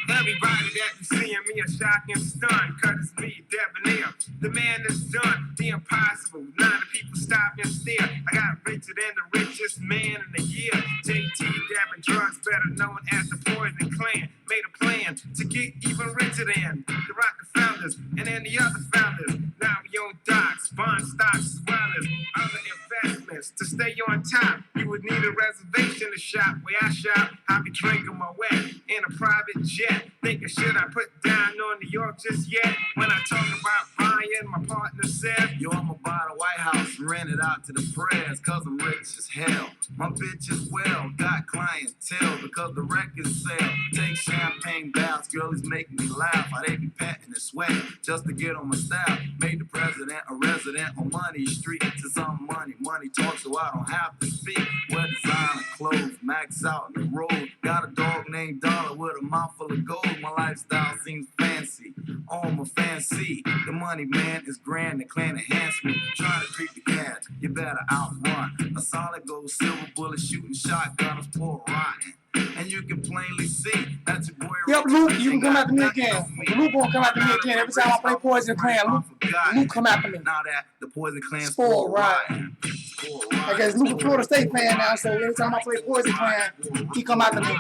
Everybody that be seeing me a shock and stun, cause it's me, debonair. The man that's done the impossible. None of the people stop and stare. I got richer than the richest man in the year. JT dabbing drugs, better known as the Poison Clan. Made a plan to get even richer than the Rockefellers and then the other founders. Now we own docks, bond stocks, as well as other investments. To stay on top, you would need a reservation to shop. Where I shop, I be drinking my wet in a private jet. Thinking, should I put down on New York just yet? When I talk about buying, my partner said, yo, I'ma buy the White House and rent it out to the press, cause I'm rich as hell. My bitch as well, got clientele because the records sell. Take champagne baths, girlies make me laugh. How they be patting and sweating just to get on my staff. Made the president a resident on Money Street. To some money talk, so I don't have to speak. Wear designer clothes, max out in the road. Got a dog named Dollar with a mouth full of gold. My lifestyle seems fancy, on my fancy. The money man is grand, the clan enhancement. Try to treat the cat, you better outrun. A solid gold silver bullet shooting shotgunners pour rotten. And you can plainly see that's your boy. Yep, Luke, you can come after me again. Luke gonna come after me again. Every time I play Poison Clan, Luke come after me. Now that the Poison Clan spoil rotten. I guess Luke a Florida State fan now, so every time I play Poison Clan, he come after me.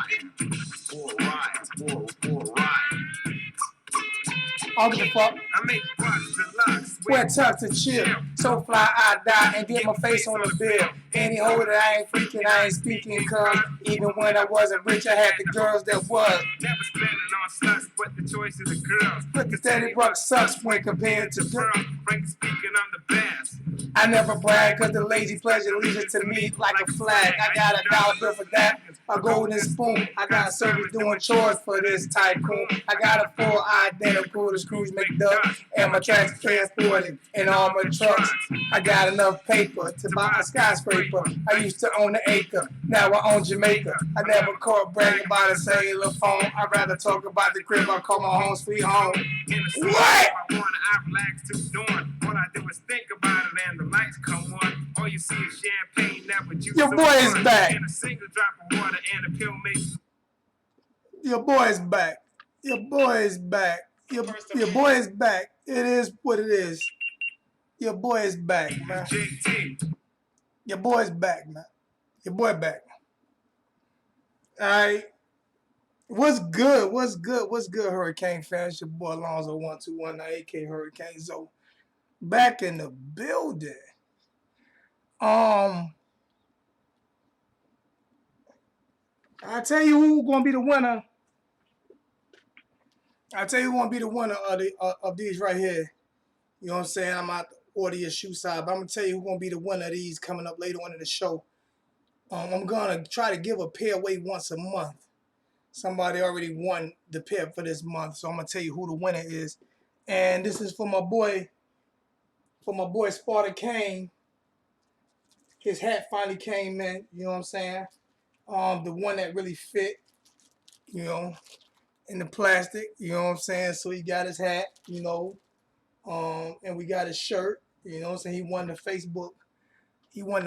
I don't give a fuck. I make bucks deluxe. Sweat tucks and chill. So fly I die and get my face on the bill. Any hoe that I ain't freaking, I ain't speaking, cause even when I wasn't rich, I had the girls that was. Never spending on sluts, but the choice of the girls. But the steady buck sucks when compared to girls. Frank speaking, I'm the best. I never brag cause the lazy pleasure leads it to me like a flag. I got a dollar bill for that, a golden spoon. I got a service doing chores for this tycoon. I got a full identical to Scrooge McDuck, and my tracks transported in all my trucks. I got enough paper to buy a skyscraper. I used to own an acre, now I own Jamaica. I never caught bragging about a cellular phone. I'd rather talk about the crib I call my home sweet home. What? I relax till dawn. All I do is think about it and the lights come on. All you see is champagne, never juice. Your boy is back. And a single drop of water and a pill makes. Your boy is back. Your boy is back. Your boy is back. It is what it is. Your boy is back, man. Your boy is back, man. Your boy back. Alright. What's good? What's good? What's good, Hurricane fans? Your boy Alonzo 1219, AK Hurricane Zo. Back in the building. I tell you who's gonna be the winner. I tell you who's gonna be the winner of these right here. You know what I'm saying? I'm out to order your shoe side, but I'm gonna tell you who's gonna be the winner of these coming up later on in the show. I'm gonna try to give a pair away once a month. Somebody already won the pair for this month, so I'm gonna tell you who the winner is. And this is for my boy Sparta Kane. His hat finally came in, you know what I'm saying? The one that really fit, you know, in the plastic, you know what I'm saying? So he got his hat, you know, and we got his shirt, you know what I'm saying? He won the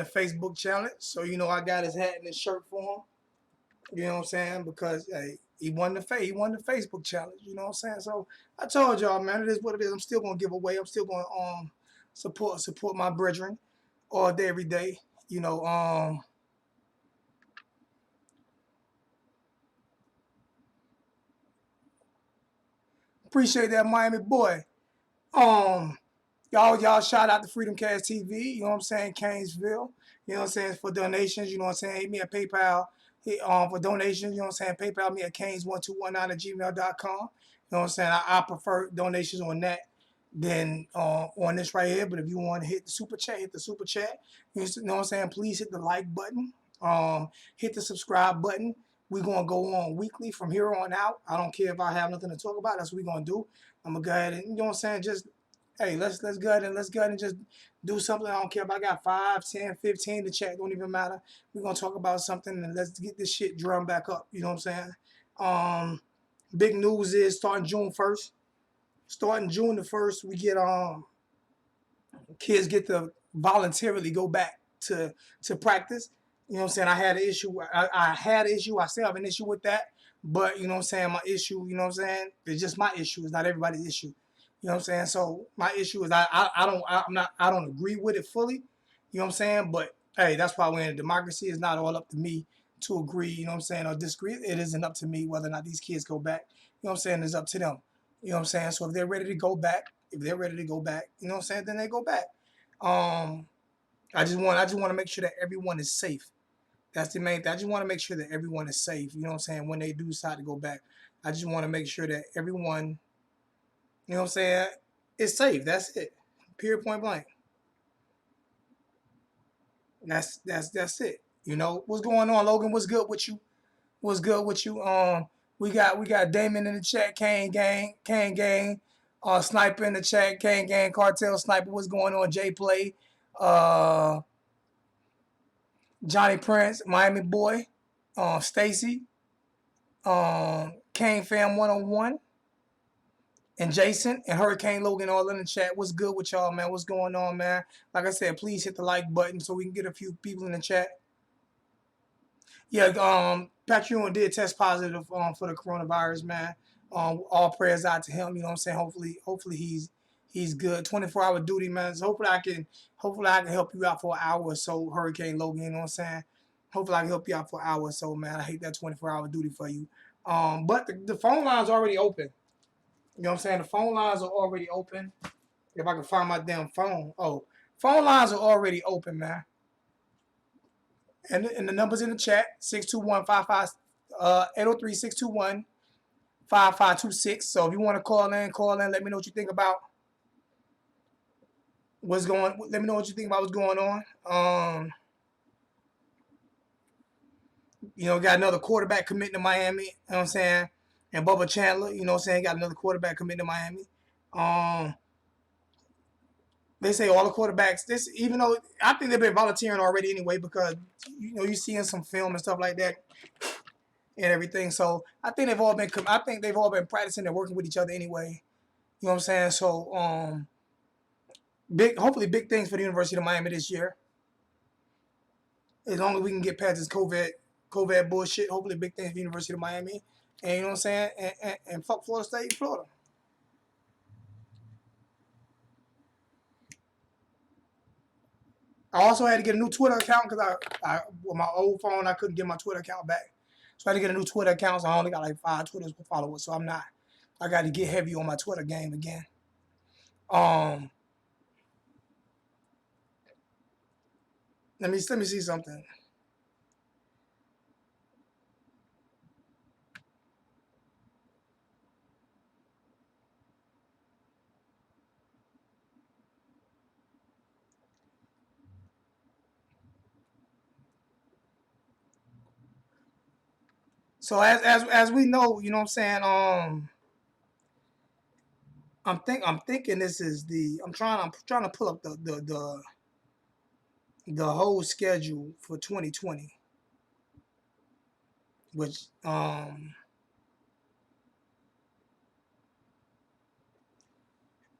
Facebook challenge. So, you know, I got his hat and his shirt for him. You know what I'm saying? Because hey, he won the Facebook challenge, you know what I'm saying? So I told y'all, man, it is what it is. I'm still gonna give away. I'm still gonna support my brethren all day, every day. You know, appreciate that, Miami boy. Y'all shout out to Freedom Cast TV, you know what I'm saying, Canesville, you know what I'm saying, for donations, you know what I'm saying, hit me at PayPal, for donations, you know what I'm saying, PayPal me at canes1219@gmail.com, you know what I'm saying, I prefer donations on that than on this right here, but if you want to hit the super chat, hit the super chat, you know what I'm saying, please hit the like button, hit the subscribe button. We're going to go on weekly from here on out. I don't care if I have nothing to talk about. That's what we're going to do. I'm going to go ahead and, you know what I'm saying, just, hey, let's go ahead and just do something. I don't care if I got 5, 10, 15 to chat. Don't even matter. We're going to talk about something and let's get this shit drummed back up. You know what I'm saying? Big news is starting June 1st. Starting June the 1st, we get, kids get to voluntarily go back to practice. You know what I'm saying? I had an issue. I still have an issue with that. But you know what I'm saying, my issue, you know what I'm saying, it's just my issue. It's not everybody's issue. You know what I'm saying? So my issue is I don't agree with it fully. You know what I'm saying? But hey, that's why we're in a democracy. It's not all up to me to agree, you know what I'm saying, or disagree. It isn't up to me whether or not these kids go back. You know what I'm saying? It's up to them. You know what I'm saying? So if they're ready to go back, you know what I'm saying, then they go back. Um, I just want to make sure that everyone is safe. That's the main thing. I just want to make sure that everyone is safe. You know what I'm saying? When they do decide to go back, I just want to make sure that everyone, you know what I'm saying, is safe. That's it. Period. Point blank. That's it. You know what's going on, Logan? What's good with you? What's good with you? We got Damon in the chat. Kane Gang, Sniper in the chat. Kane Gang, Cartel Sniper. What's going on? J Play, uh, Johnny Prince, Miami Boy, Stacy, Kane Fam 101, and Jason and Hurricane Logan all in the chat. What's good with y'all, man? What's going on, man? Like I said, please hit the like button so we can get a few people in the chat. Yeah, Patreon did test positive for the coronavirus, man. All prayers out to him. You know what I'm saying? Hopefully he's good. 24-hour duty, man. So hopefully I can help you out for an hour or so, Hurricane Logan. You know what I'm saying? Hopefully I can help you out for an hour or so, man. I hate that 24-hour duty for you. But the phone line's already open. You know what I'm saying? The phone lines are already open. If I can find my damn phone. Oh, phone lines are already open, man. And the numbers in the chat, 621-55, 803-621-5526. So if you want to call in, let me know what you think about let me know what you think about what's going on. Got another quarterback committing to Miami, you know what I'm saying? And Bubba Chandler, you know what I'm saying, got another quarterback committing to Miami. They say all the quarterbacks, even though I think they've been volunteering already anyway, because you see in some film and stuff like that and everything. So I think they've all been practicing and working with each other anyway. You know what I'm saying? So hopefully big things for the University of Miami this year. As long as we can get past this COVID bullshit, hopefully big things for the University of Miami. And you know what I'm saying? And fuck Florida State, Florida. I also had to get a new Twitter account because with my old phone I couldn't get my Twitter account back, so I had to get a new Twitter account. So I only got like 5 Twitter followers, so I got to get heavy on my Twitter game again. Let me see something. So as we know, you know what I'm saying. I'm thinking this is I'm trying to pull up the whole schedule for 2020, which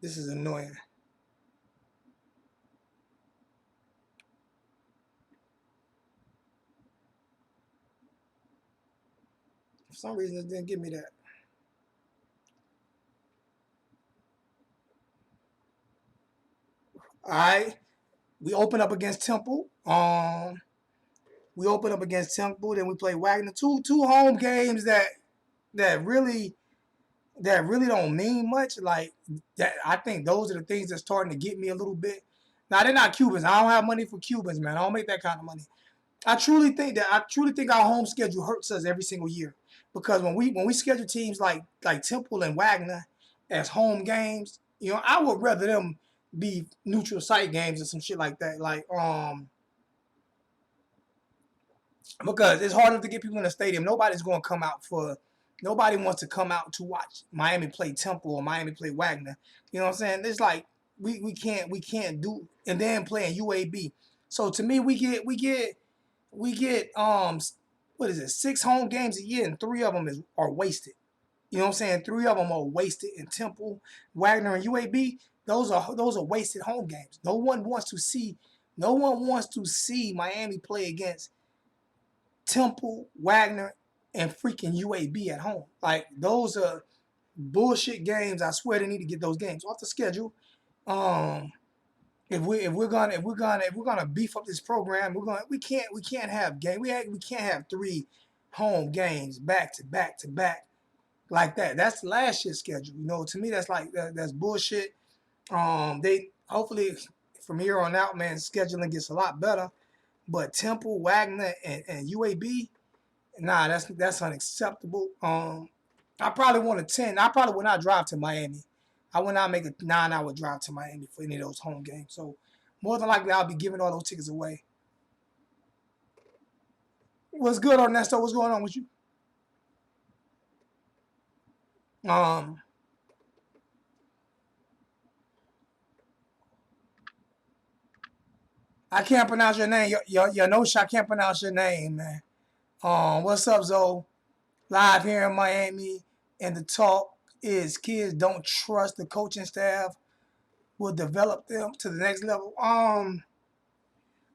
this is annoying. For some reason it didn't give me that. All right, we open up against Temple. Then we play Wagner. Two home games that really don't mean much. Like that, I think those are the things that's starting to get me a little bit. Now they're not Cubans. I don't have money for Cubans, man. I don't make that kind of money. I truly think our home schedule hurts us every single year, because when we schedule teams like Temple and Wagner as home games, I would rather them be neutral site games or some shit like that. Because it's harder to get people in the stadium. Nobody wants to come out to watch Miami play Temple or Miami play Wagner. You know what I'm saying? It's like we can't do, and then playing UAB. So to me, we get what is it, 6 home games a year, and 3 of them are wasted. You know what I'm saying? 3 of them are wasted in Temple, Wagner, and UAB. Those are wasted home games. No one wants to see Miami play against Temple, Wagner, and freaking UAB at home. Like, those are bullshit games. I swear they need to get those games off the schedule. If we're gonna beef up this program, we can't have we can't have 3 home games back to back to back like that. That's last year's schedule. To me that's like that's bullshit. They hopefully from here on out, man, scheduling gets a lot better. But Temple, Wagner, and UAB, nah, that's unacceptable. I probably want a 10. I probably would not drive to Miami. I would not make a 9-hour drive to Miami for any of those home games. So more than likely, I'll be giving all those tickets away. What's good, Ernesto? What's going on with you? I can't pronounce your name. Yonosh, I can't pronounce your name, man. What's up, Zoe? Live here in Miami, and the talk is kids don't trust the coaching staff will develop them to the next level.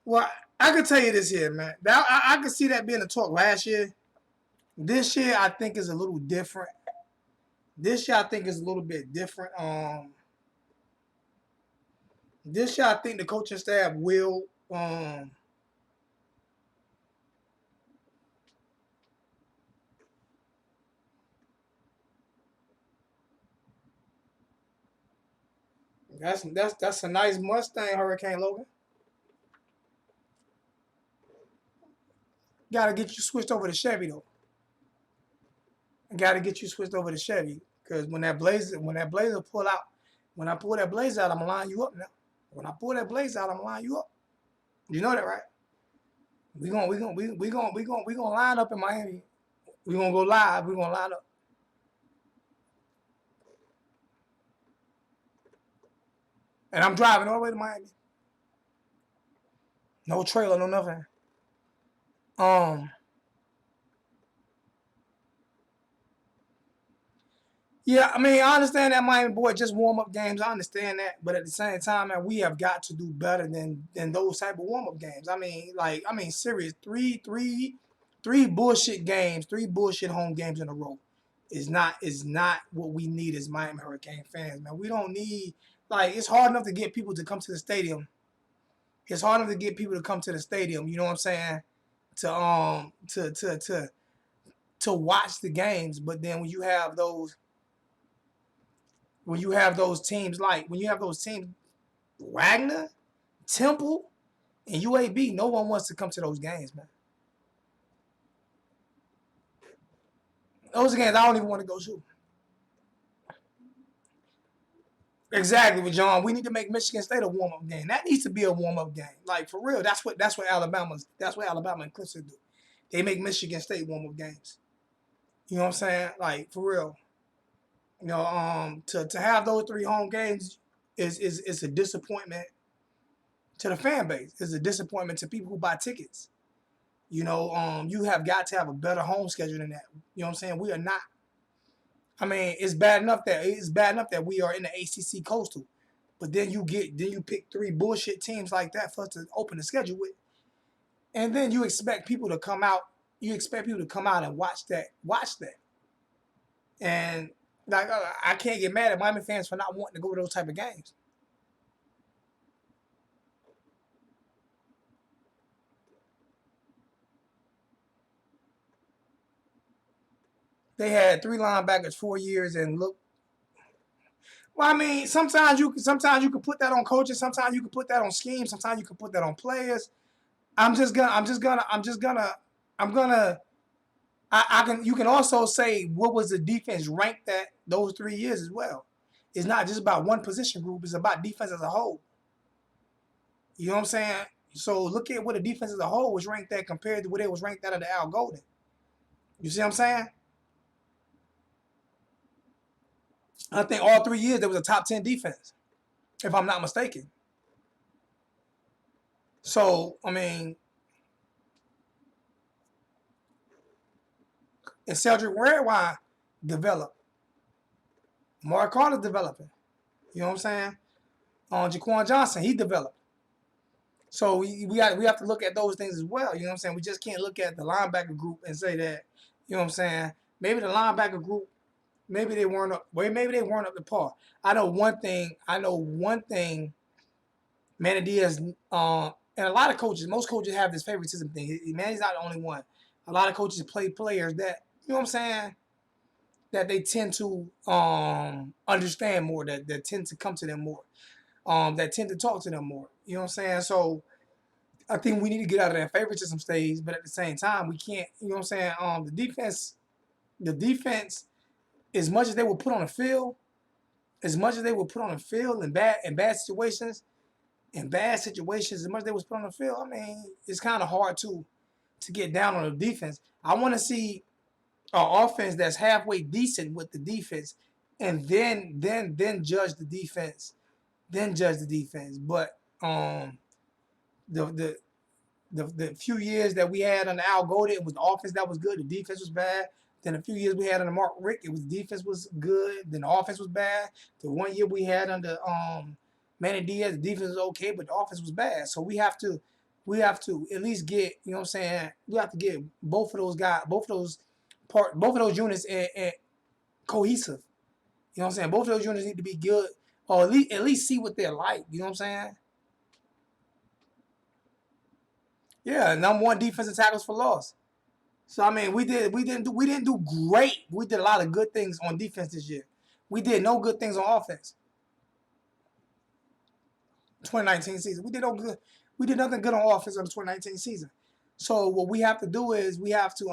Well, I can tell you this here, man. I could see that being a talk last year. This year, I think is a little different. This year, I think is a little bit different. This year, I think the coaching staff will. That's a nice Mustang, Hurricane Logan. Gotta get you switched over to Chevy though. Gotta get you switched over to Chevy because when that blazer pull out, when I pull that blazer out, I'm gonna line you up now. When I pull that blazer out, I'm gonna line you up. You know that, right? We gonna line up in Miami. We gonna go live. We gonna line up. And I'm driving all the way to Miami. No trailer, no nothing. Yeah, I mean, I understand that Miami boy just warm up games. I understand that, but at the same time, man, we have got to do better than those type of warm up games. Serious three bullshit games, 3 bullshit home games in a row is not what we need as Miami Hurricane fans, man. We don't need it's hard enough to get people to come to the stadium. It's hard enough to get people to come to the stadium. You know what I'm saying? To watch the games, but then when you have those teams Wagner, Temple, and UAB, no one wants to come to those games, man. Those games I don't even want to go to. Exactly, with John. We need to make Michigan State a warm-up game. That needs to be a warm-up game. Like, for real, that's what Alabama and Clemson do. They make Michigan State warm-up games. You know what I'm saying? Like, for real. To have those 3 home games is a disappointment to the fan base. It's a disappointment to people who buy tickets. You have got to have a better home schedule than that. You know what I'm saying? We are not. I mean, it's bad enough that we are in the ACC Coastal, but then you pick 3 bullshit teams like that for us to open the schedule with, and then you expect people to come out. You expect people to come out and watch that, and I can't get mad at Miami fans for not wanting to go to those type of games. They had 3 linebackers 4 years and look. Well, I mean, sometimes you can put that on coaches. Sometimes you can put that on schemes. Sometimes you can put that on players. You can also say what was the defense ranked at those 3 years as well. It's not just about one position group. It's about defense as a whole. You know what I'm saying? So look at what the defense as a whole was ranked at compared to what it was ranked at the Al Golden. You see what I'm saying? I think all 3 years there was a top 10 defense, if I'm not mistaken. So, I mean, and Cedric Redwine developed. Mark Carter developing. You know what I'm saying? Jaquan Johnson, he developed. So we have to look at those things as well. You know what I'm saying? We just can't look at the linebacker group and say that, You know what I'm saying? Maybe the linebacker group, maybe they weren't up to par. I know one thing. Manny Diaz, and a lot of coaches, most coaches have this favoritism thing. Manny's not the only one. A lot of coaches play players that, you know what I'm saying, that they tend to understand more, that tend to come to them more, that tend to talk to them more. You know what I'm saying? So I think we need to get out of that favoritism stage, but at the same time, we can't, you know what I'm saying? The defense, as much as they will put on the field, in bad situations, as much as they was put on the field, I mean, it's kind of hard to get down on the defense. I want to see an offense that's halfway decent with the defense, and then judge the defense, But the the few years that we had under Al Golden, it was the offense that was good, the defense was bad. Then a few years we had under Mark Richt, it was the defense was good, then the offense was bad. The 1 year we had under Manny Diaz, the defense was okay, but the offense was bad. So we have to at least get, you know what I'm saying, we have to get both of those guys, both of those units and cohesive. You know what I'm saying? Both of those units need to be good, or at least see what they're like. You know what I'm saying? Yeah, number one defensive tackles for loss. So I mean, we didn't do great. We did a lot of good things on defense this year. We did no good things on offense. 2019 season, we did no good. We did nothing good on offense on the 2019 season. So what we have to do is we have to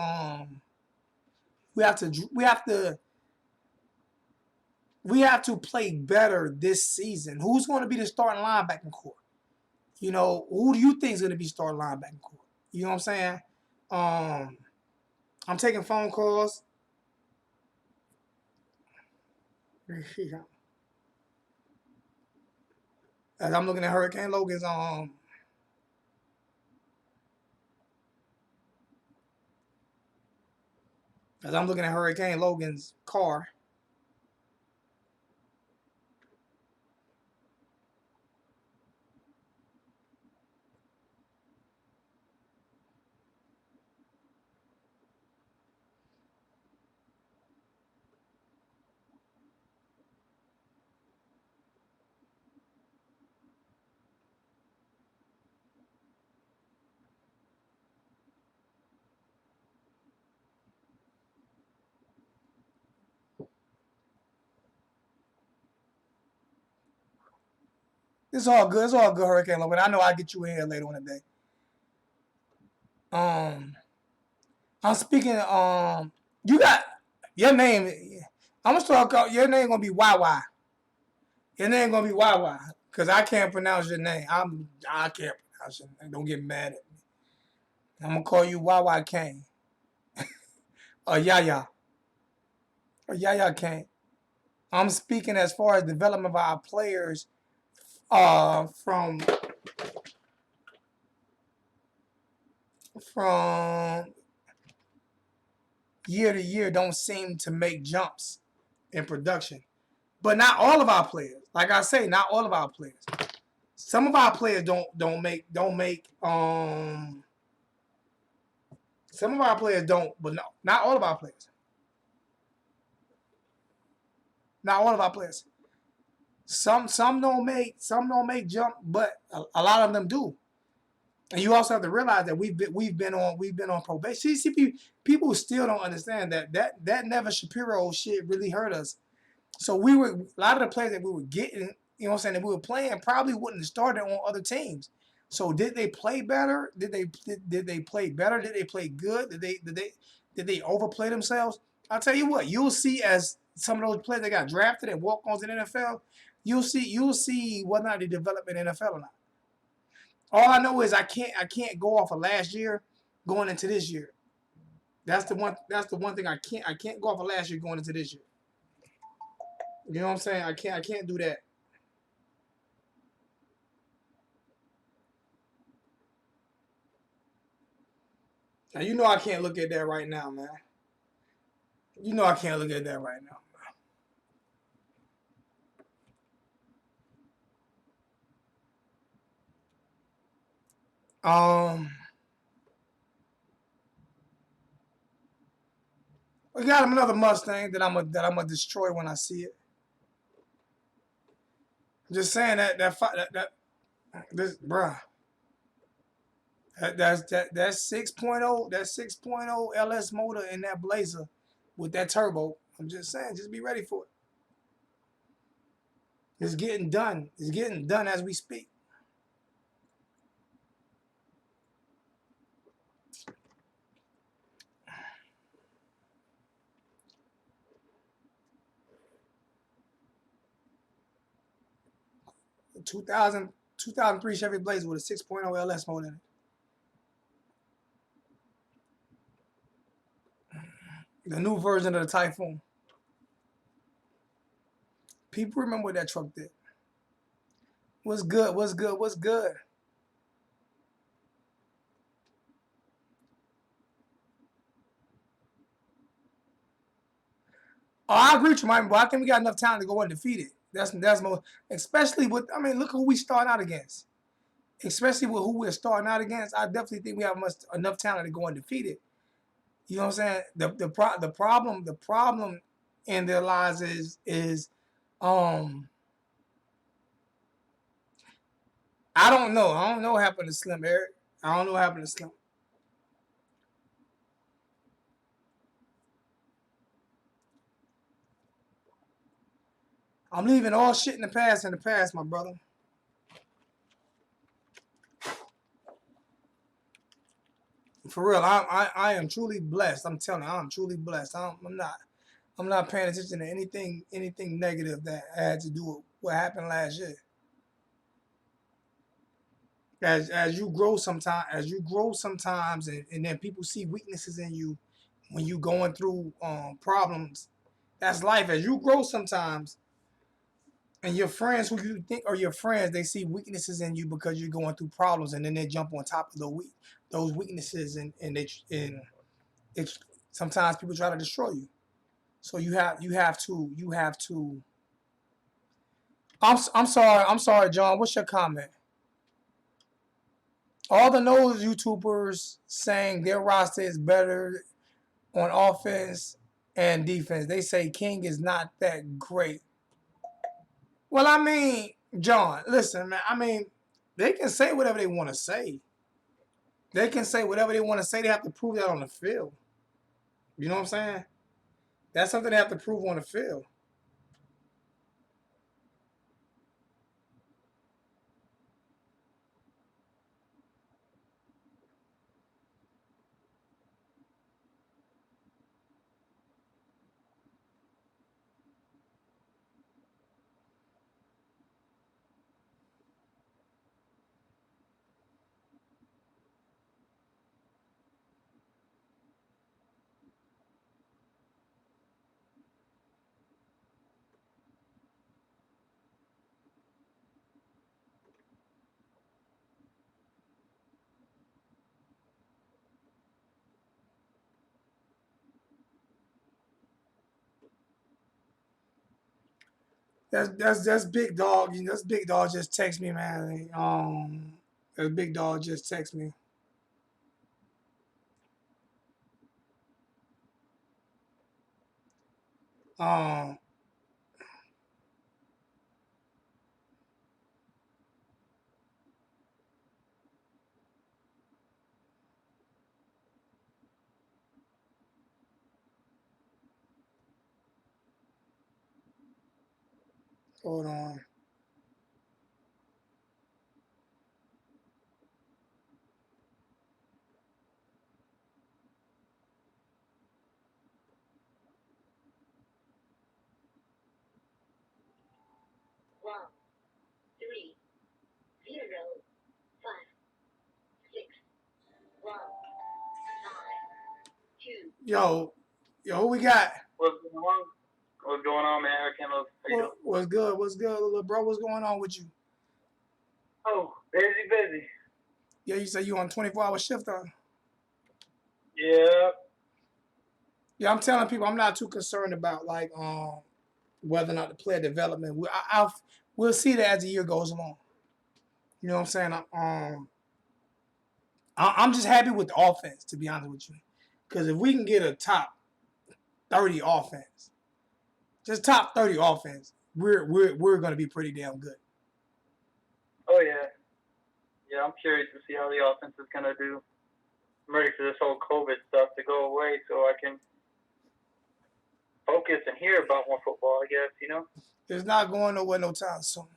play better this season. Who's going to be the starting linebacking core? You know, who do you think is going to be starting linebacking core? You know what I'm saying? Um, I'm taking phone calls. As I'm looking at Hurricane Logan's car. It's all good. It's all good, Hurricane Logan. I know I'll get you in here later on today. Um, I'm speaking. You got your name. I'm gonna start call your name gonna be YY. Your name gonna be YY because I can't pronounce your name. I can't pronounce your name. Don't get mad at me. I'm gonna call you YY Kane or Yaya Kane. I'm speaking as far as development of our players from year to year don't seem to make jumps in production. But not all of our players. Like I say, not all of our players. Some of our players don't make some of our players don't, but no, not all of our players. Not all of our players. Some don't make jump, but a lot of them do. And you also have to realize that we've been on probation. See, people still don't understand that Never Shapiro shit really hurt us. So a lot of the players that we were getting, you know what I'm saying, that we were playing probably wouldn't have started on other teams. So did they play better? Did they play better? Did they play good? Did they overplay themselves? I'll tell you what, you'll see as some of those players that got drafted and walk-ons in the NFL, you'll see whether or not they develop in the NFL or not. All I know is I can't go off of last year going into this year. That's the one thing I can't go off of last year going into this year. You know what I'm saying? I can't do that. Now you know I can't look at that right now, man. You know I can't look at that right now. We got him another Mustang that I'm gonna destroy when I see it. I'm just saying that this bruh. That 6.0 LS motor in that Blazer with that turbo. I'm just saying, just be ready for it. It's getting done. It's getting done as we speak. The 2003 Chevy Blazer with a 6.0 LS motor in it. The new version of the Typhoon. People remember what that truck did. What's good? What's good? What's good? Oh, I agree with you, Mike. But I think we got enough talent to go undefeated. That's more, especially with. I mean, look who we starting out against. Especially with who we're starting out against, I definitely think we have enough talent to go undefeated. You know what I'm saying? The problem in their lives is I don't know. I don't know what happened to Slim, Eric. I don't know what happened to Slim. I'm leaving all shit in the past, my brother. For real, I am truly blessed. I'm telling you, I'm truly blessed. I'm not paying attention to anything negative that had to do with what happened last year. As you grow sometimes, and then people see weaknesses in you when you going through problems. That's life. As you grow sometimes, and your friends who you think are your friends, they see weaknesses in you because you're going through problems, and then they jump on top of those weaknesses, and it's sometimes people try to destroy you. So you have to. I'm sorry, John. What's your comment? All the nose YouTubers saying their roster is better on offense and defense. They say King is not that great. Well, I mean, John, listen, man. I mean, they can say whatever they want to say. They can say whatever they want to say. They have to prove that on the field. You know what I'm saying? That's something they have to prove on the field. That's big dog. That's big dog. Just text me, man. That big dog just text me. Um, hold on. Yo, who we got? What's going on, man? I can't look. What's good? What's good, little bro? What's going on with you? Oh, busy. Yeah, you say you on 24-hour shift, huh? Yeah. Yeah, I'm telling people I'm not too concerned about like whether or not the player development. We'll see that as the year goes along. You know what I'm saying? I'm just happy with the offense, to be honest with you, because if we can get a top 30 offense, just top 30 offense, we're going to be pretty damn good. Oh yeah, yeah. I'm curious to see how the offense is gonna do. I'm ready for this whole COVID stuff to go away so I can focus and hear about more football. I guess It's not going nowhere no time soon.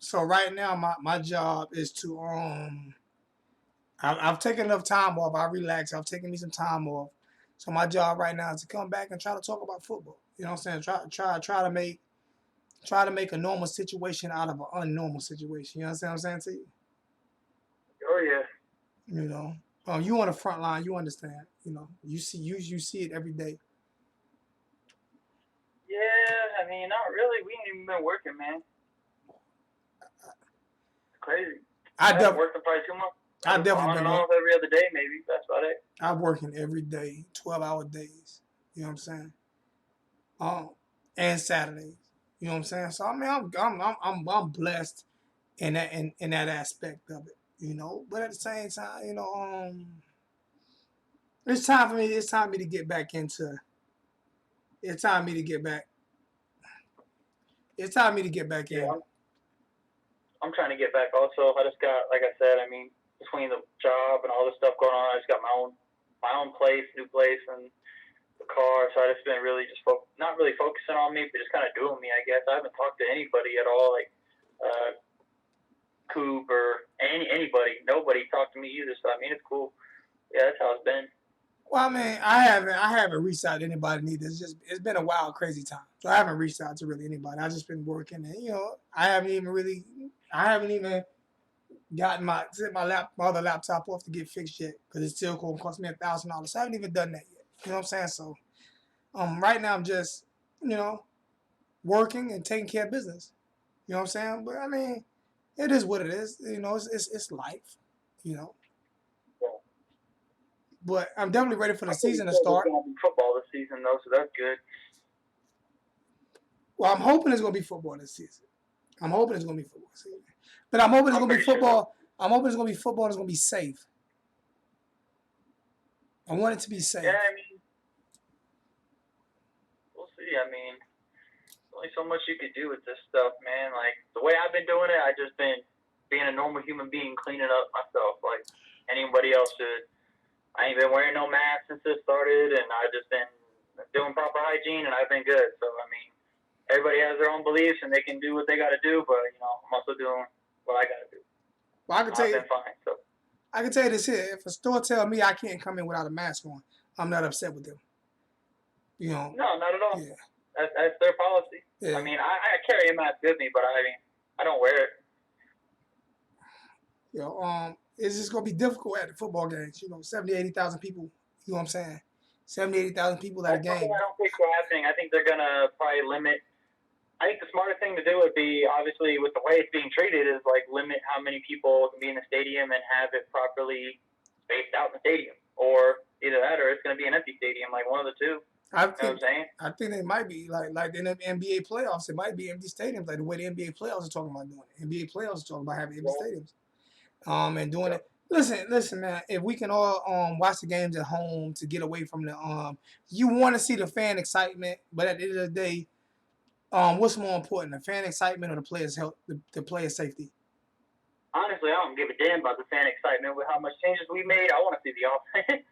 So right now my job is to I've taken enough time off. I relaxed. I've taken me some time off. So my job right now is to come back and try to talk about football. You know what I'm saying? Try to make a normal situation out of an unnormal situation. You understand what I'm saying to you? Oh yeah. You know, you on the front line. You understand? You know, you see it every day. Yeah, I mean, not really. We ain't even been working, man. It's crazy. I've been working probably 2 months. I've definitely been off every other day, maybe. That's about it. I'm working every day, 12-hour days. You know what I'm saying? And Saturdays. You know what I'm saying? So I mean, I'm blessed in that aspect of it. You know, but at the same time, you know, it's time for me. It's time for me to get back into. It's time for me to get back. It's time for me to get back in. I'm trying to get back also. I just got, like I said, I mean, between the job and all this stuff going on, I just got my own place, new place, and the car. So I just been really just not really focusing on me, but just kind of doing me, I guess. I haven't talked to anybody at all, like Coop or anybody. Nobody talked to me either. So I mean, it's cool. Yeah, that's how it's been. Well, I mean, I haven't reached out to anybody neither. It's been a wild, crazy time. So I haven't reached out to really anybody. I just been working, and you know, I haven't even gotten my other laptop off to get fixed yet because it's still going to cost me $1,000. So I haven't even done that yet. You know what I'm saying? So, right now I'm just, you know, working and taking care of business. You know what I'm saying? But I mean, it is what it is. You know, it's life. You know. But I'm definitely ready for the season to start. There's going to be football this season, though, so that's good. Well, I'm hoping it's going to be football this season. I'm hoping it's going to be football this season. But I'm hoping it's going to be football. I'm hoping it's going to be football and it's going to be safe. I want it to be safe. Yeah, I mean, we'll see. I mean, there's only so much you could do with this stuff, man. Like, the way I've been doing it, I've just been being a normal human being, cleaning up myself like anybody else should. I ain't been wearing no mask since this started, and I've just been doing proper hygiene, and I've been good. So, I mean, everybody has their own beliefs, and they can do what they got to do, but, you know, I'm also doing what I got to do. Well, I can tell you, fine, so. I can tell you this here. If a store tells me I can't come in without a mask on, I'm not upset with them. You know? No, not at all. Yeah. That's their policy. Yeah. I mean, I carry a mask with me, but I mean, I don't wear it. You know, it's just going to be difficult at the football games. You know, 70,000, 80,000 people, you know what I'm saying? 70,000, 80,000 people at a game. I don't think so happening. I think they're going to probably limit. I think the smartest thing to do would be, obviously, with the way it's being treated, is like limit how many people can be in the stadium and have it properly spaced out in the stadium. Or either that or it's going to be an empty stadium, like one of the two. You know what I'm saying? I think they might be like in the NBA playoffs. It might be empty stadiums, like the way the NBA playoffs are talking about doing it. NBA playoffs are talking about having empty stadiums. And doing it. Listen, man. If we can all watch the games at home to get away from the you want to see the fan excitement, but at the end of the day, what's more important, the fan excitement or the players' health, the players' safety? Honestly, I don't give a damn about the fan excitement with how much changes we made. I want to see the offense.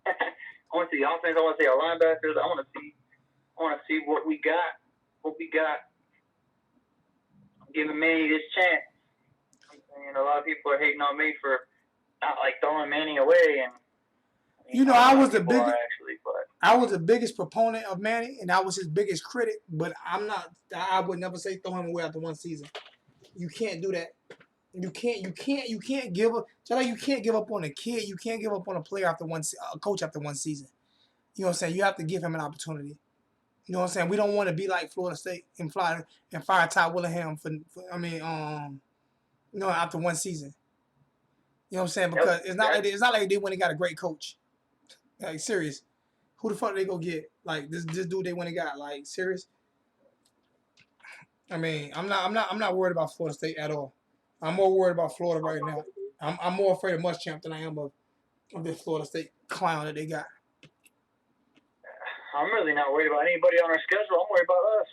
I want to see the offense. I want to see our linebackers. I want to see what we got. I'm giving Manny this chance. And a lot of people are hating on me for not like throwing Manny away. And you know, I was the biggest proponent of Manny, and I was his biggest critic. But I would never say throw him away after one season. You can't do that. You can't give up. Just like you can't give up on a kid, you can't give up on a player after a coach after one season. You know what I'm saying? You have to give him an opportunity. You know what I'm saying? We don't want to be like Florida State and fire Ty Willingham after one season. You know what I'm saying? Because it's not like they went and got a great coach. Like, serious. Who the fuck they go get? Like, this dude they went and got. Like, serious? I mean, I'm not worried about Florida State at all. I'm more worried about Florida right now. I'm more afraid of Muschamp than I am of this Florida State clown that they got. I'm really not worried about anybody on our schedule. I'm worried about us.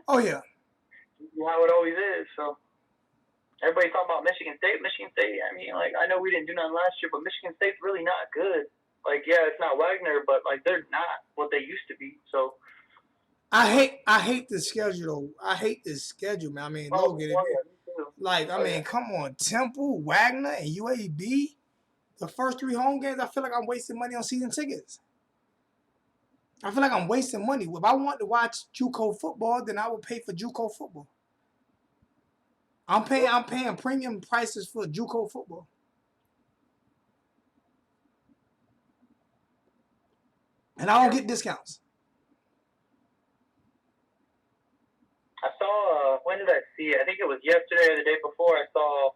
Oh yeah. How it always is. So everybody talking about Michigan State. Michigan State. I mean, like, I know we didn't do nothing last year, but Michigan State's really not good. Like, yeah, it's not Wagner, but like they're not what they used to be. So I hate the schedule. I hate this schedule, man. I mean, Logan, like, I mean, come on, Temple, Wagner, and UAB. The first 3 home games, I feel like I'm wasting money on season tickets. I feel like I'm wasting money. If I want to watch JUCO football, then I will pay for JUCO football. I'm paying premium prices for JUCO football. And I don't get discounts. I saw, when did I see it? I think it was yesterday or the day before. I saw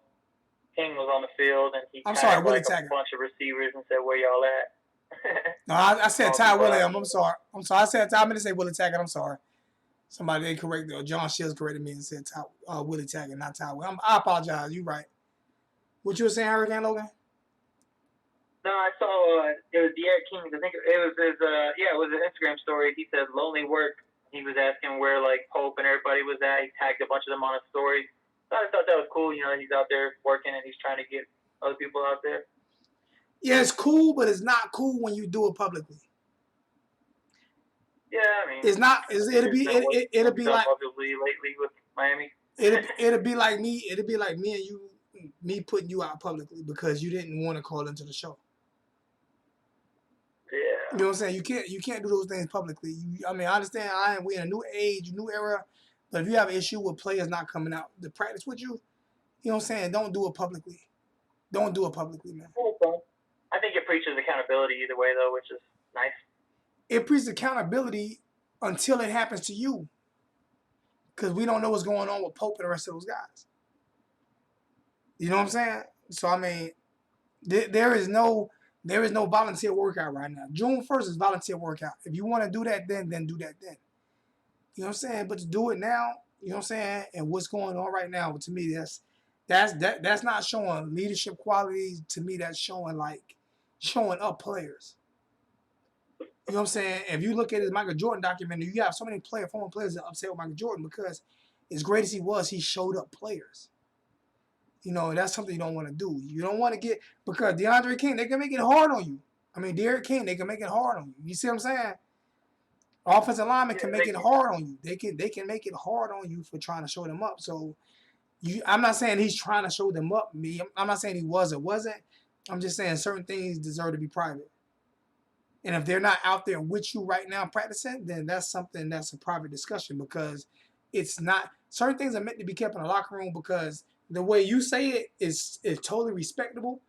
King was on the field and he tagged like a bunch of receivers and said, "Where y'all at?" No, I said Ty Williams. I'm sorry. I said Ty. I meant to say Willie Taggart. I'm sorry. Somebody they corrected, or John Shields corrected me and said Willie Taggart, not Ty Williams. I apologize. You right. What you were saying, Hurricane Logan? No, I saw it was De'Aaron King. I think it was his. It was an Instagram story. He said lonely work. He was asking where like Pope and everybody was at. He tagged a bunch of them on a story. So I thought that was cool. You know, he's out there working and he's trying to get other people out there. Yeah, it's cool, but it's not cool when you do it publicly. Yeah, I mean, it's not. It'll be like publicly lately with Miami. It'll be like me. It'll be like me and you, me putting you out publicly because you didn't want to call into the show. Yeah. You know what I'm saying? You can't do those things publicly. I mean, I understand. We're in a new age, new era. But if you have an issue with players not coming out to practice with you, you know what I'm saying? Don't do it publicly. Don't do it publicly, man. I think it preaches accountability either way, though, which is nice. It preaches accountability until it happens to you, because we don't know what's going on with Pope and the rest of those guys. You know what I'm saying? So I mean, there is no volunteer workout right now. June 1st is volunteer workout. If you want to do that, then do that then. You know what I'm saying? But to do it now, you know what I'm saying? And what's going on right now, to me, that's not showing leadership qualities. To me, that's showing up players. You know what I'm saying? If you look at his Michael Jordan documentary, you have so many former players that are upset with Michael Jordan because as great as he was, he showed up players. You know, that's something you don't want to do. You don't want to get, because DeAndre King, they can make it hard on you. I mean, Derrick King, they can make it hard on you. You see what I'm saying? Offensive linemen can make it hard on you. They can make it hard on you for trying to show them up. So I'm not saying he's trying to show them up. I'm not saying he was or wasn't. I'm just saying certain things deserve to be private. And if they're not out there with you right now practicing, then that's something that's a private discussion, because it's not, certain things are meant to be kept in the locker room, because the way you say it is totally respectable.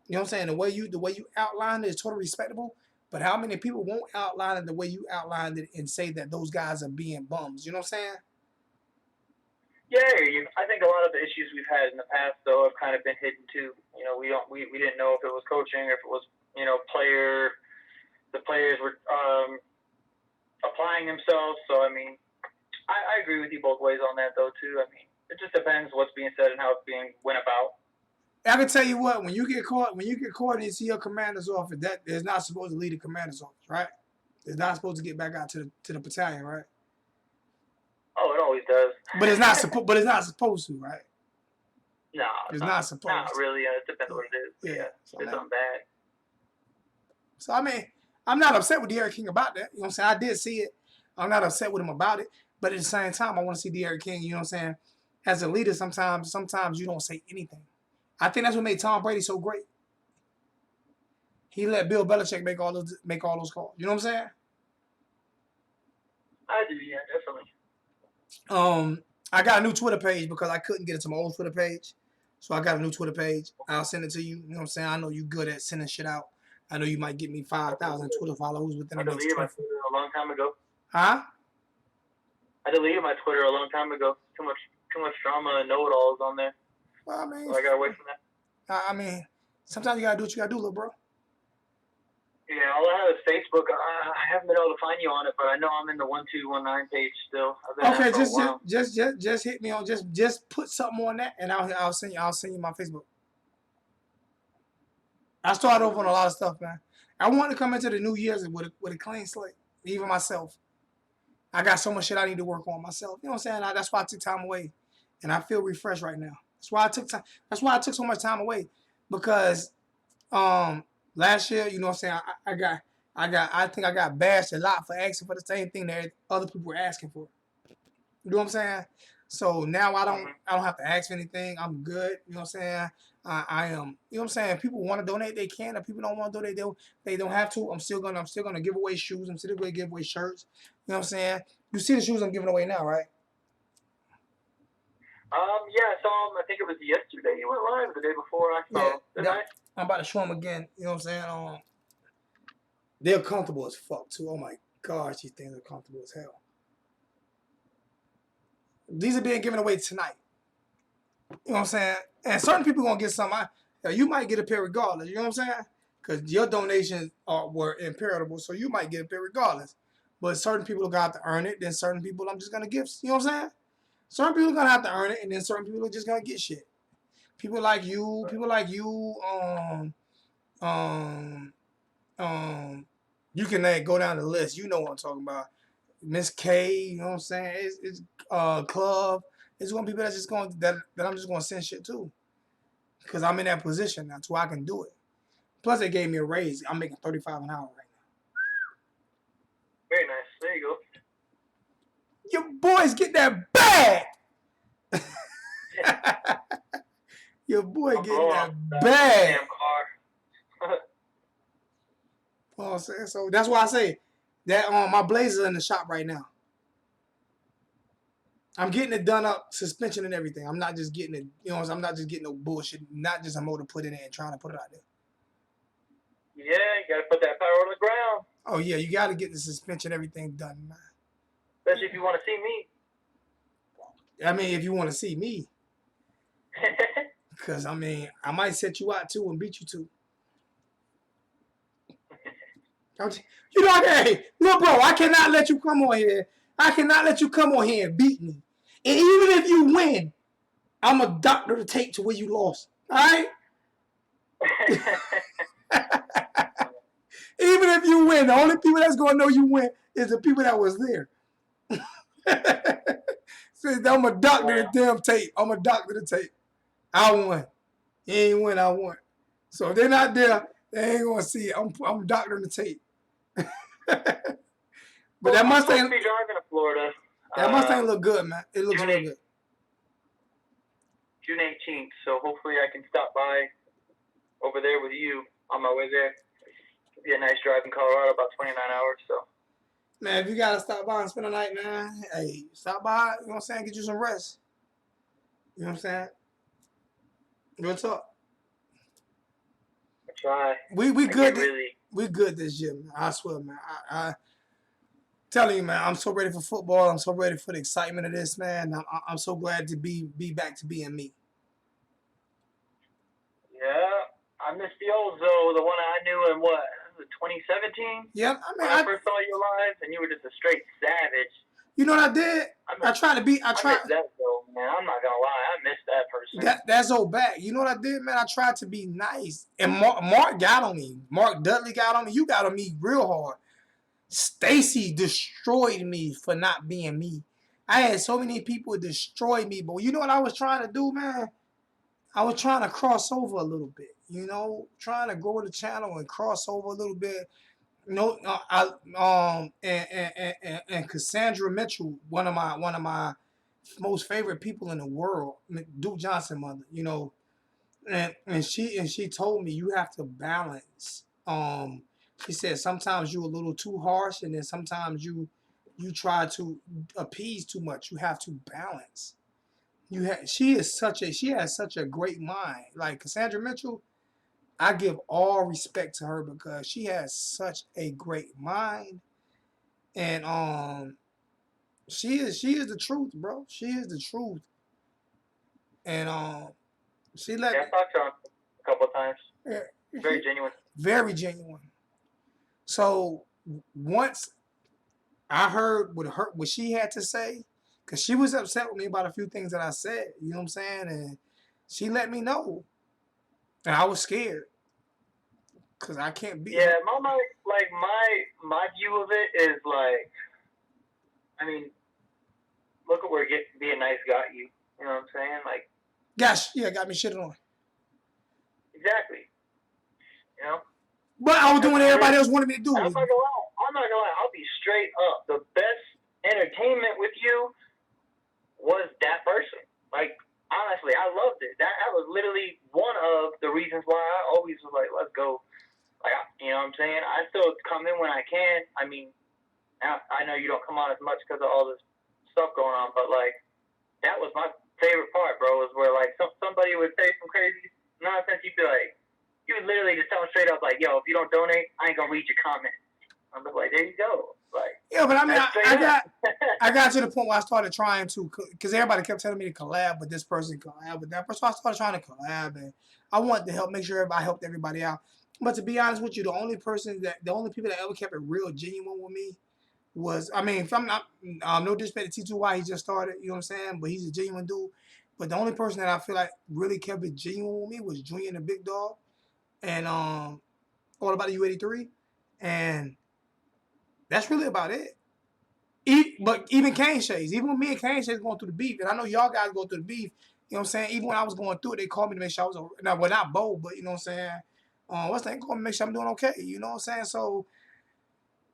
You know what I'm saying? The way you outlined it is totally respectable. But how many people won't outline it the way you outlined it and say that those guys are being bums? You know what I'm saying? Yeah, I think a lot of the issues we've had in the past, though, have kind of been hidden too. You know, we didn't know if it was coaching or if it was, the players were applying themselves. So I mean, I agree with you both ways on that, though, too. I mean, it just depends what's being said and how it's being went about. I can tell you what, when you get caught and you see your commander's office, that is not supposed to leave the commander's office, right? It's not supposed to get back out to the battalion, right? Oh, it always does. But it's not supposed to, right? No, it's not supposed. Not really. It depends what it is. Yeah, so it's something bad. So I mean, I'm not upset with De'Aaron King about that. You know what I'm saying? I did see it. I'm not upset with him about it. But at the same time, I want to see De'Aaron King. You know what I'm saying? As a leader, sometimes you don't say anything. I think that's what made Tom Brady so great. He let Bill Belichick make all those calls. You know what I'm saying? I do, yeah, definitely. I got a new Twitter page because I couldn't get into my old Twitter page. So I got a new Twitter page. I'll send it to you. You know what I'm saying? I know you're good at sending shit out. I know you might get me 5,000 Twitter followers within the next 24 hours. I deleted my Twitter a long time ago. Huh? I deleted my Twitter a long time ago. Too much drama and know-it-alls on there. Well, I mean, so I got away from that. I mean, sometimes you gotta do what you gotta do, little bro. Yeah, all I have is Facebook. I haven't been able to find you on it, but I know I'm in the 1219 page still. Okay, just hit me on just put something on that, and I'll send you my Facebook. I started over on a lot of stuff, man. I want to come into the New Year's with a clean slate. even myself. I got so much shit I need to work on myself. You know what I'm saying? That's why I took time away, and I feel refreshed right now. That's why I took time. That's why I took so much time away, because last year, you know what I'm saying, I think I got bashed a lot for asking for the same thing that other people were asking for. You know what I'm saying? So now I don't have to ask for anything. I'm good. You know what I'm saying? I am. You know what I'm saying? People want to donate, they can. If people don't want to donate, they don't have to. I'm still gonna give away shoes. I'm still gonna give away shirts. You know what I'm saying? You see the shoes I'm giving away now, right? Yeah, I saw him. I think it was yesterday. He went live the day before. I saw. Yeah. I'm about to show them again. You know what I'm saying? They're comfortable as fuck too. Oh my gosh, these things are comfortable as hell. These are being given away tonight. You know what I'm saying? And certain people gonna get some. You might get a pair regardless. You know what I'm saying? Because your donations were imperishable, so you might get a pair regardless. But certain people got to earn it. Then certain people, I'm just gonna give. You know what I'm saying? Certain people are gonna have to earn it, and then certain people are just gonna get shit. People like you, you can go down the list. You know what I'm talking about. Miss K, you know what I'm saying? It's Club. It's gonna be people that I'm just gonna send shit to, because I'm in that position now, to where I can do it. Plus, they gave me a raise. I'm making $35 an hour right now. Very nice. There you go. Your boys get that bag. Your boy getting that bag. Damn car. You know what I'm saying? So that's why I say that my blazers are in the shop right now. I'm getting it done up, suspension and everything. I'm not just getting it, you know, I'm not just getting no bullshit, not just a motor put in it and trying to put it out there. Yeah, you gotta put that power on the ground. Oh yeah, you gotta get the suspension, everything done, man. Especially if you want to see me. I mean, if you want to see me. Because, I mean, I might set you out too and beat you too. You know, hey, look, bro, I cannot let you come on here. I cannot let you come on here and beat me. And even if you win, I'm a doctor to take to where you lost. All right? Even if you win, the only people that's going to know you win is the people that was there. So I'm a doctor to damn tape. I'm a doctor to tape. I won. He ain't win, I won. So if they're not there, they ain't going to see it. I'm doctor to tape. But that Mustang, I'm supposed to be driving to Florida. That Mustang look good, man. It looks real good. June 18th, so hopefully I can stop by over there with you on my way there. It'll be a nice drive in Colorado, about 29 hours. So, man, if you gotta stop by and spend the night, man, hey, stop by. You know what I'm saying? Get you some rest. You know what I'm saying? Real talk. I try. We good. We good this year, man. I swear, man. I telling you, man, I'm so ready for football. I'm so ready for the excitement of this, man. I'm so glad to be back to being me. Yeah, I miss the old Zoe, the one I knew in what, 2017? Yep, I mean, when I first saw you live, and you were just a straight savage. You know what I did? I tried to be. I tried. I miss that Zoe, man. I'm not gonna lie, I miss that person. That's Zoe back. You know what I did, man? I tried to be nice, and Mark got on me. Mark Dudley got on me. You got on me real hard. Stacy destroyed me for not being me. I had so many people destroy me, but you know what I was trying to do, man? I was trying to cross over a little bit, you know, trying to grow the channel and cross over a little bit. You know, and Cassandra Mitchell, one of my most favorite people in the world, Duke Johnson mother, you know, and she told me you have to balance. She said sometimes you're a little too harsh, and then sometimes you try to appease too much. You have to balance. She has such a great mind. Like Cassandra Mitchell, I give all respect to her because she has such a great mind, and she is the truth, bro. She is the truth, and she let. Yeah, I talked to her a couple of times. Yeah, very genuine. Very genuine. So once I heard what she had to say, because she was upset with me about a few things that I said, you know what I'm saying? And she let me know. And I was scared. Cause I can't be. Yeah, my view of it is like, I mean, look at where being nice got you. You know what I'm saying? Like, Gosh, yeah, got me shitted on. exactly. You know. But I was doing what everybody Really, else wanted me to do. I'm not gonna lie. I'll be straight up. The best entertainment with you was that person. Like, honestly, I loved it. That was literally one of the reasons why I always was like, let's go. Like, you know what I'm saying? I still come in when I can. I mean, I know you don't come on as much because of all this stuff going on, but like, that was my favorite part, bro. Was where like somebody would say some crazy nonsense. You'd be like, you would literally just tell them straight up, like, yo, if you don't donate, I ain't gonna read your comment. I'm just like, there you go. Like, yeah, but I mean, I got to the point where I started trying to, because everybody kept telling me to collab with this person, collab with that person. So I started trying to collab, and I wanted to help, make sure I helped everybody out. But to be honest with you, the only people that ever kept it real genuine with me was, I mean, if I'm not, no disrespect to T2Y, he just started, you know what I'm saying? But he's a genuine dude. But the only person that I feel like really kept it genuine with me was Junior and the Big Dog, and All About the U83, and that's really about it. But even Kane Shades, even when me and Kane Shades going through the beef, and I know y'all guys go through the beef, you know what I'm saying? Even when I was going through it, they called me to make sure I was, well, not bold, but you know what I'm saying? What's that? Called me to make sure I'm doing okay, you know what I'm saying? So,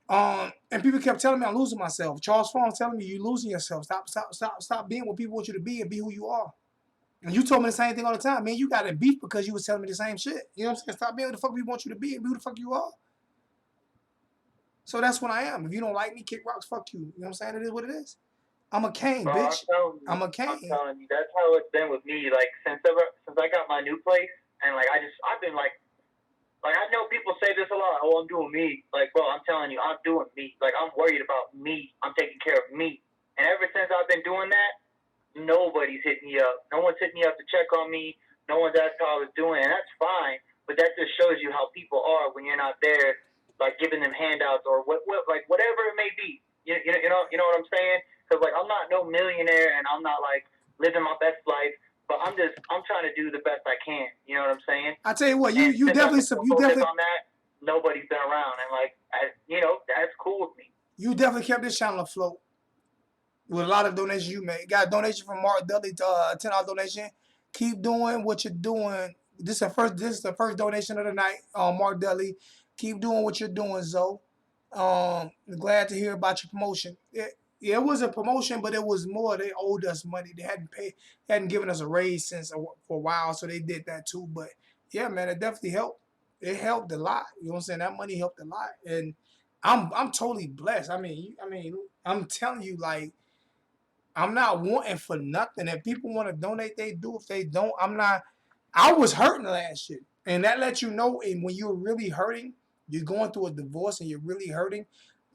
and people kept telling me I'm losing myself. Charles Fong telling me you losing yourself. Stop being what people want you to be and be who you are. And you told me the same thing all the time. Man, you got in beef because you was telling me the same shit. You know what I'm saying? Stop being who the fuck we want you to be and be who the fuck you are. So that's what I am. If you don't like me, kick rocks, fuck you. You know what I'm saying? It is what it is. I'm a Kane, bro, bitch. I'm a Kane. I'm telling you, that's how it's been with me. Like, since I got my new place, and like I've been like I know people say this a lot. Oh, I'm doing me. Like, bro, I'm telling you, I'm doing me. Like, I'm worried about me. I'm taking care of me. And ever since I've been doing that, nobody's hit me up. No one's hit me up to check on me. No one's asked how I was doing, and that's fine. But that just shows you how people are when you're not there, like giving them handouts or what like whatever it may be. You know what I'm saying? Because like I'm not no millionaire, and I'm not like living my best life. But I'm trying to do the best I can. You know what I'm saying? I tell you what, you definitely on that. Nobody's been around, and like that's cool with me. You definitely kept this channel afloat with a lot of donations you made. Got a donation from Mark Dudley to $10 donation. Keep doing what you're doing. This is the first donation of the night. Mark Dudley, keep doing what you're doing, Zoe. Glad to hear about your promotion. It was a promotion, but it was more. They owed us money. They hadn't given us a raise for a while, so they did that too. But yeah, man, it definitely helped. It helped a lot. You know what I'm saying? That money helped a lot, and I'm totally blessed. I mean, I'm telling you, like, I'm not wanting for nothing. If people want to donate, they do. If they don't, I'm not. I was hurting last year, and that lets you know. And when you're really hurting, you're going through a divorce, and you're really hurting.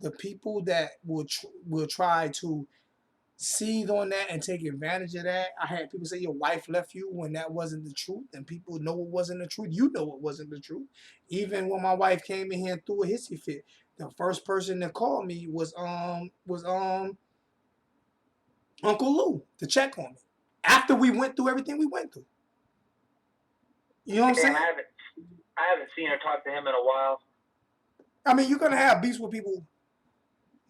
The people that will try to seize on that and take advantage of that. I had people say your wife left you when that wasn't the truth, and people know it wasn't the truth. You know it wasn't the truth. Even when my wife came in here and threw a hissy fit, the first person that called me was Uncle Lou to check on me after we went through everything we went through. You know what I'm saying? I haven't seen or talked to him in a while. I mean, you're gonna have beefs with people,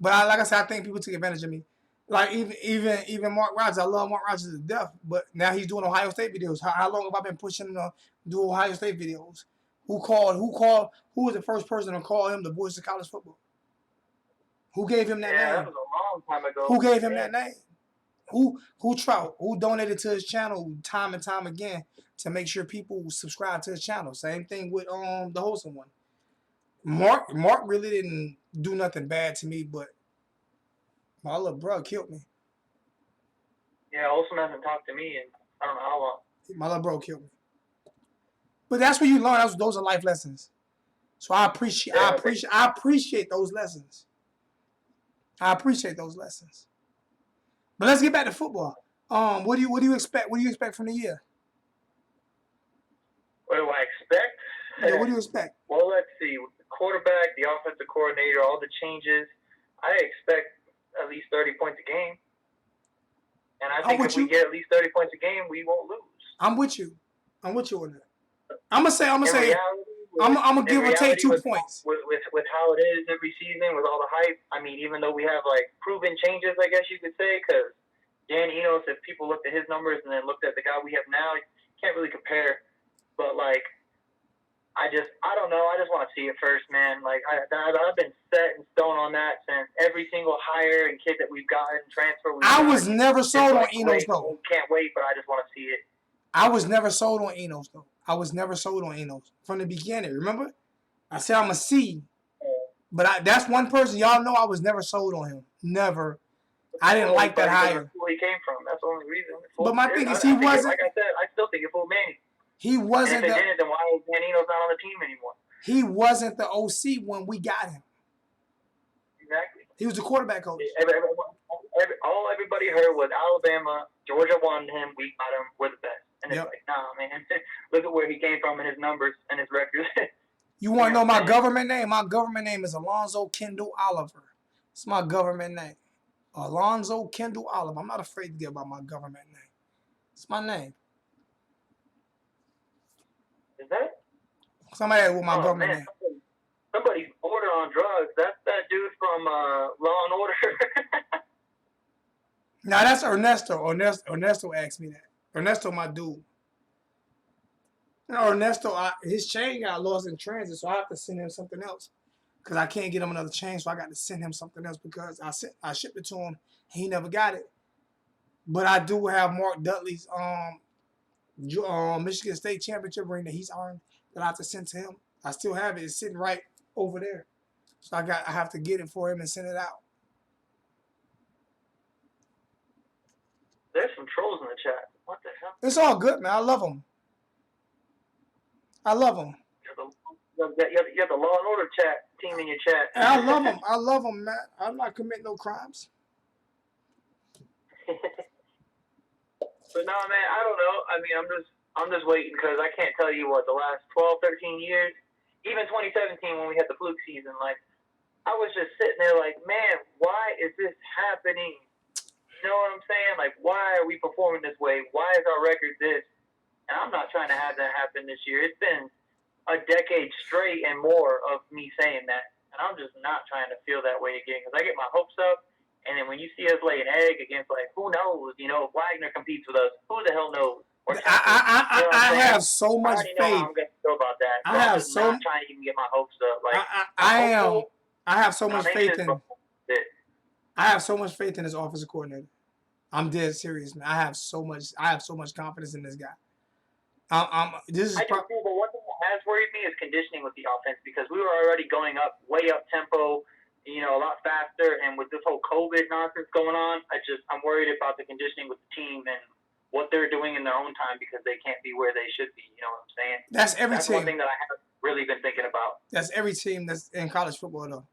but like I said, I think people took advantage of me. Like even Mark Rogers, I love Mark Rogers to death, but now he's doing Ohio State videos. How long have I been pushing him to do Ohio State videos? Who was the first person to call him the voice of college football? Who gave him that name? That was a long time ago. Who gave him that name? Who donated to his channel time and time again to make sure people subscribe to his channel? Same thing with the wholesome one. Mark really didn't do nothing bad to me, but my little bro killed me. Yeah, Wholesome hasn't talked to me in I don't know how long. My little bro killed me. But that's what you learn. Those are life lessons. So I appreciate those lessons. I appreciate those lessons. But let's get back to football. What do you expect? What do you expect from the year? What do I expect? Yeah, what do you expect? Well, let's see. The quarterback, the offensive coordinator, all the changes. I expect at least 30 points a game. And I think if we get at least 30 points a game, we won't lose. I'm with you on that. I'm gonna say. In reality, I'm gonna give or take 2 with, points. with how it is every season, with all the hype, I mean, even though we have like proven changes, I guess you could say, because Dan Enos, if people looked at his numbers and then looked at the guy we have now, you can't really compare. But like, I don't know. I just want to see it first, man. Like, I've been set in stone on that since every single hire and kid that we've gotten, transfer. I was never sold on Enos, wait, though. Can't wait, but I just want to see it. I was never sold on Enos, though. I was never sold on Enos from the beginning. Remember? I said I'm a C. But that's one person. Y'all know I was never sold on him. Never. I didn't like that hire. Where he came from. That's the only reason. But my thing is, he wasn't. Like I said, I still think it fooled Manny. He wasn't. And if it didn't, then why is Manino's not on the team anymore? He wasn't the OC when we got him. Exactly. He was the quarterback coach. All everybody heard was Alabama, Georgia wanted him, we got him, we're the best. And it's like, nah, man. Look at where he came from and his numbers and his records. You want to know my government name? My government name is Alonzo Kendall Oliver. It's my government name. Alonzo Kendall Oliver. I'm not afraid to give out my government name. It's my name. Is that? Somebody with my government name. Somebody's order on drugs. That's that dude from Law and Order. Now that's Ernesto. Ernesto asked me that. Ernesto, my dude. You know, Ernesto, his chain got lost in transit, so I have to send him something else. Because I can't get him another chain, so I got to send him something else because I shipped it to him. He never got it. But I do have Mark Dudley's Michigan State championship ring that he's earned that I have to send to him. I still have it. It's sitting right over there. So I have to get it for him and send it out. There's some trolls in the chat. What the hell? It's all good, man. I love them. I love them. You have the Law and Order chat team in your chat. And I love them. I love them, man. I'm not committing no crimes. But no, man, I don't know. I mean, I'm just waiting because I can't tell you what the last 12, 13 years, even 2017 when we had the fluke season, like I was just sitting there like, man, why is this happening? You know what I'm saying? Like, why are we performing this way? Why is our record this? And I'm not trying to have that happen this year. It's been a decade straight and more of me saying that. And I'm just not trying to feel that way again because I get my hopes up. And then when you see us lay an egg against, like, who knows? You know, if Wagner competes with us, who the hell knows? I have so much faith. I know how I'm going to feel about that. So I'm just not trying to even get my hopes up. Like, I have so much faith in him. I have so much faith in his offensive coordinator. I'm dead serious, man. I have so much confidence in this guy. This is but one thing that has worried me is conditioning with the offense because we were already going up, way up tempo, you know, a lot faster. And with this whole COVID nonsense going on, I'm worried about the conditioning with the team and what they're doing in their own time because they can't be where they should be. You know what I'm saying? That's every team. One thing that I haven't really been thinking about. That's every team that's in college football, though.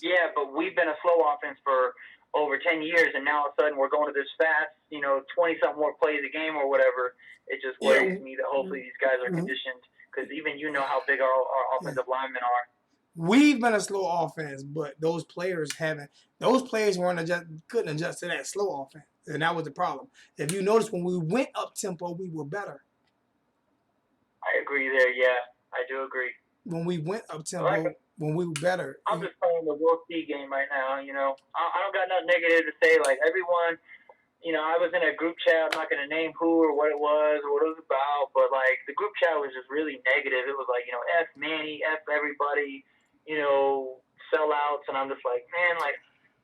Yeah, but we've been a slow offense for over 10 years, and now all of a sudden we're going to this fast, 20-something more plays a game or whatever. It just worries me that hopefully these guys are conditioned because even you know how big our offensive linemen are. We've been a slow offense, but those players haven't. Those players couldn't adjust to that slow offense, and that was the problem. If you notice, when we went up tempo, we were better. I agree there. Yeah, I do agree. When we went up tempo, when we were better. I'm just playing the we'll see game right now. You know, I don't got nothing negative to say. Like everyone, I was in a group chat. I'm not going to name who or what it was or what it was about, but like the group chat was just really negative. It was like, F Manny, F everybody, sellouts. And I'm just like, man, like,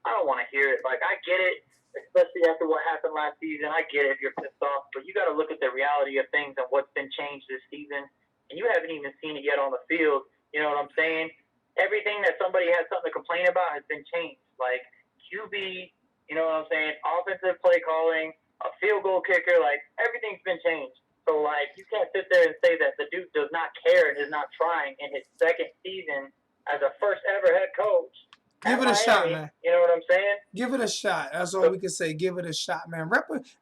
I don't want to hear it. Like, I get it, especially after what happened last season. I get it if you're pissed off, but you got to look at the reality of things and what's been changed this season. And you haven't even seen it yet on the field. You know what I'm saying? Everything that somebody has something to complain about has been changed. Like QB, you know what I'm saying? Offensive play calling, a field goal kicker, like everything's been changed. So like you can't sit there and say that the dude does not care and is not trying in his second season as a first ever head coach. Give it a shot, man. You know what I'm saying? Give it a shot. That's all we can say. Give it a shot, man.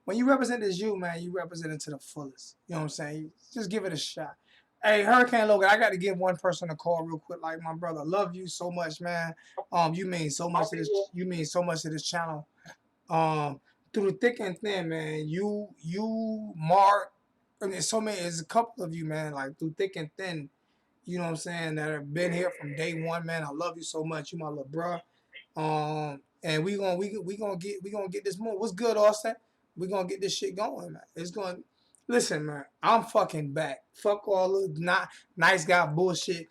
When you represent this man, you represent it to the fullest. You know what I'm saying? Just give it a shot. Hey, Hurricane Logan, I got to give one person a call real quick. Like, my brother, love you so much, man. You mean so much to this. You mean so much to this channel. Through the thick and thin, man. You, Mark, and there's a couple of you, man. Like through thick and thin, you know what I'm saying, that have been here from day one, man. I love you so much. You my little bruh. And we gonna get this more. What's good, Austin? We gonna get this shit going, man. It's going. Listen, man. I'm fucking back. Fuck all the not nice guy bullshit.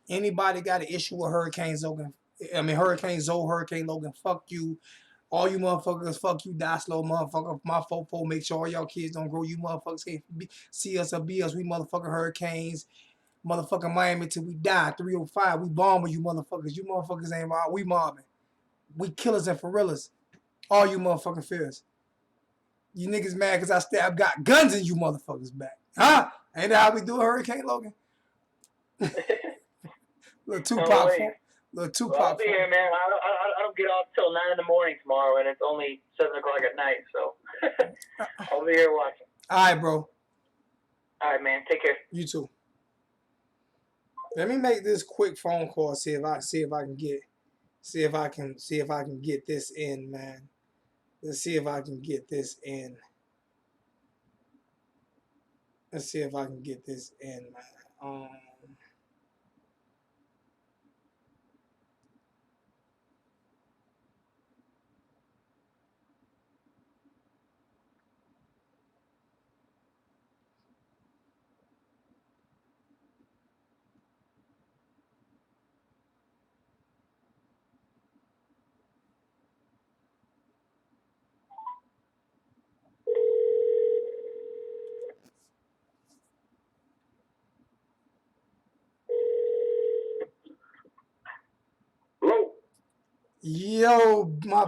Anybody got an issue with Hurricane Logan? I mean Hurricane Zoe, Hurricane Logan. Fuck you. All you motherfuckers, fuck you, die slow, motherfucker. My fofo, make sure all y'all kids don't grow. You motherfuckers can't see us or be us. We motherfucking hurricanes. Motherfucking Miami till we die. 305. We bombing you motherfuckers. You motherfuckers ain't mob. We mobbing. We killers and gorillas. All you motherfucking fears. You niggas mad because I've got guns in you motherfuckers back. Huh? Ain't that how we do Hurricane Logan? Little Tupac. Little Tupac. Well, I'll be here, man. I don't get off till 9 in the morning tomorrow, and it's only 7 o'clock at night, so I'll be here watching. All right, bro. All right, man. Take care. You too. Let me make this quick phone call. See if I can get this in, man. Let's see if I can get this in. Let's see if I can get this in, man. Hello. Yo, my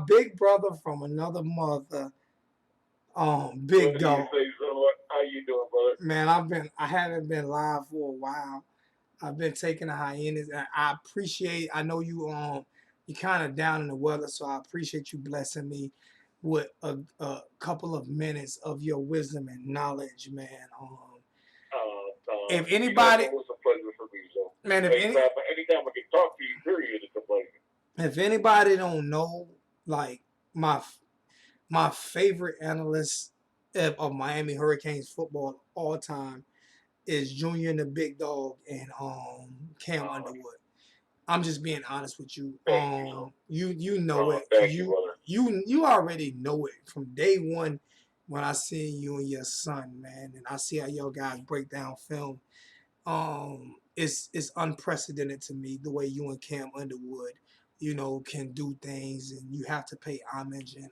big brother from another mother. Big dog. How you doing, brother? Man, I haven't been live for a while. I've been taking a hiatus, and I appreciate. I know you kind of down in the weather, so I appreciate you blessing me with a couple of minutes of your wisdom and knowledge, man. If anybody, It was a pleasure for me, so. man, anytime I can talk to you, period, it's a pleasure. if anybody don't know, like my favorite analyst of Miami Hurricanes football of all time is Junior and the Big Dog and Cam Underwood. I'm just being honest with you. You know it. Thank you, brother. You already know it from day one when I see you and your son, man, and I see how y'all guys break down film. It's unprecedented to me the way you and Cam Underwood, can do things, and you have to pay homage. And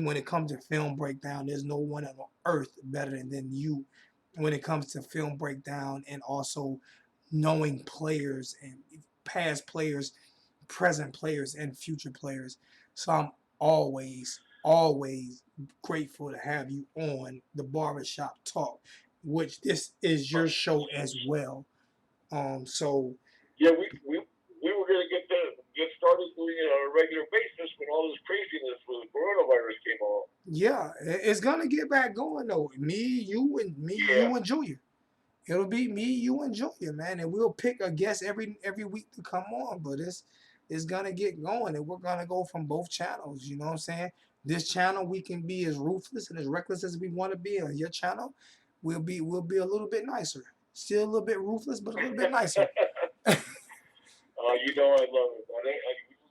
when it comes to film breakdown, there's no one on earth better than you when it comes to film breakdown and also knowing players and past players, present players, and future players. So I'm always grateful to have you on the Barbershop Talk, which this is your show as well. So yeah, we were gonna get started doing it on a regular basis when all this craziness with the coronavirus came on. Yeah, it's gonna get back going though. You and Junior. It'll be me, you, and Junior, man, and we'll pick a guest every week to come on. But it's gonna get going, and we're gonna go from both channels. You know what I'm saying? This channel we can be as ruthless and as reckless as we want to be. On your channel, we'll be a little bit nicer. Still a little bit ruthless, but a little bit nicer. You know I love it.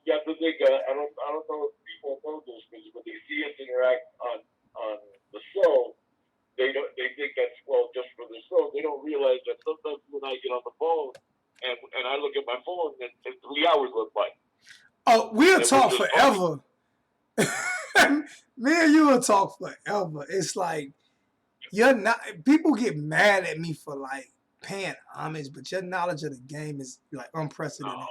You have to think. I don't know if people know this, but they see us interact on the show. They think that's just for the show. They don't realize that sometimes when I get on the phone and I look at my phone and 3 hours look by. Oh, we'll talk forever. Me and you will talk forever. It's like you're not. People get mad at me for like paying homage, but your knowledge of the game is like unprecedented. Awesome.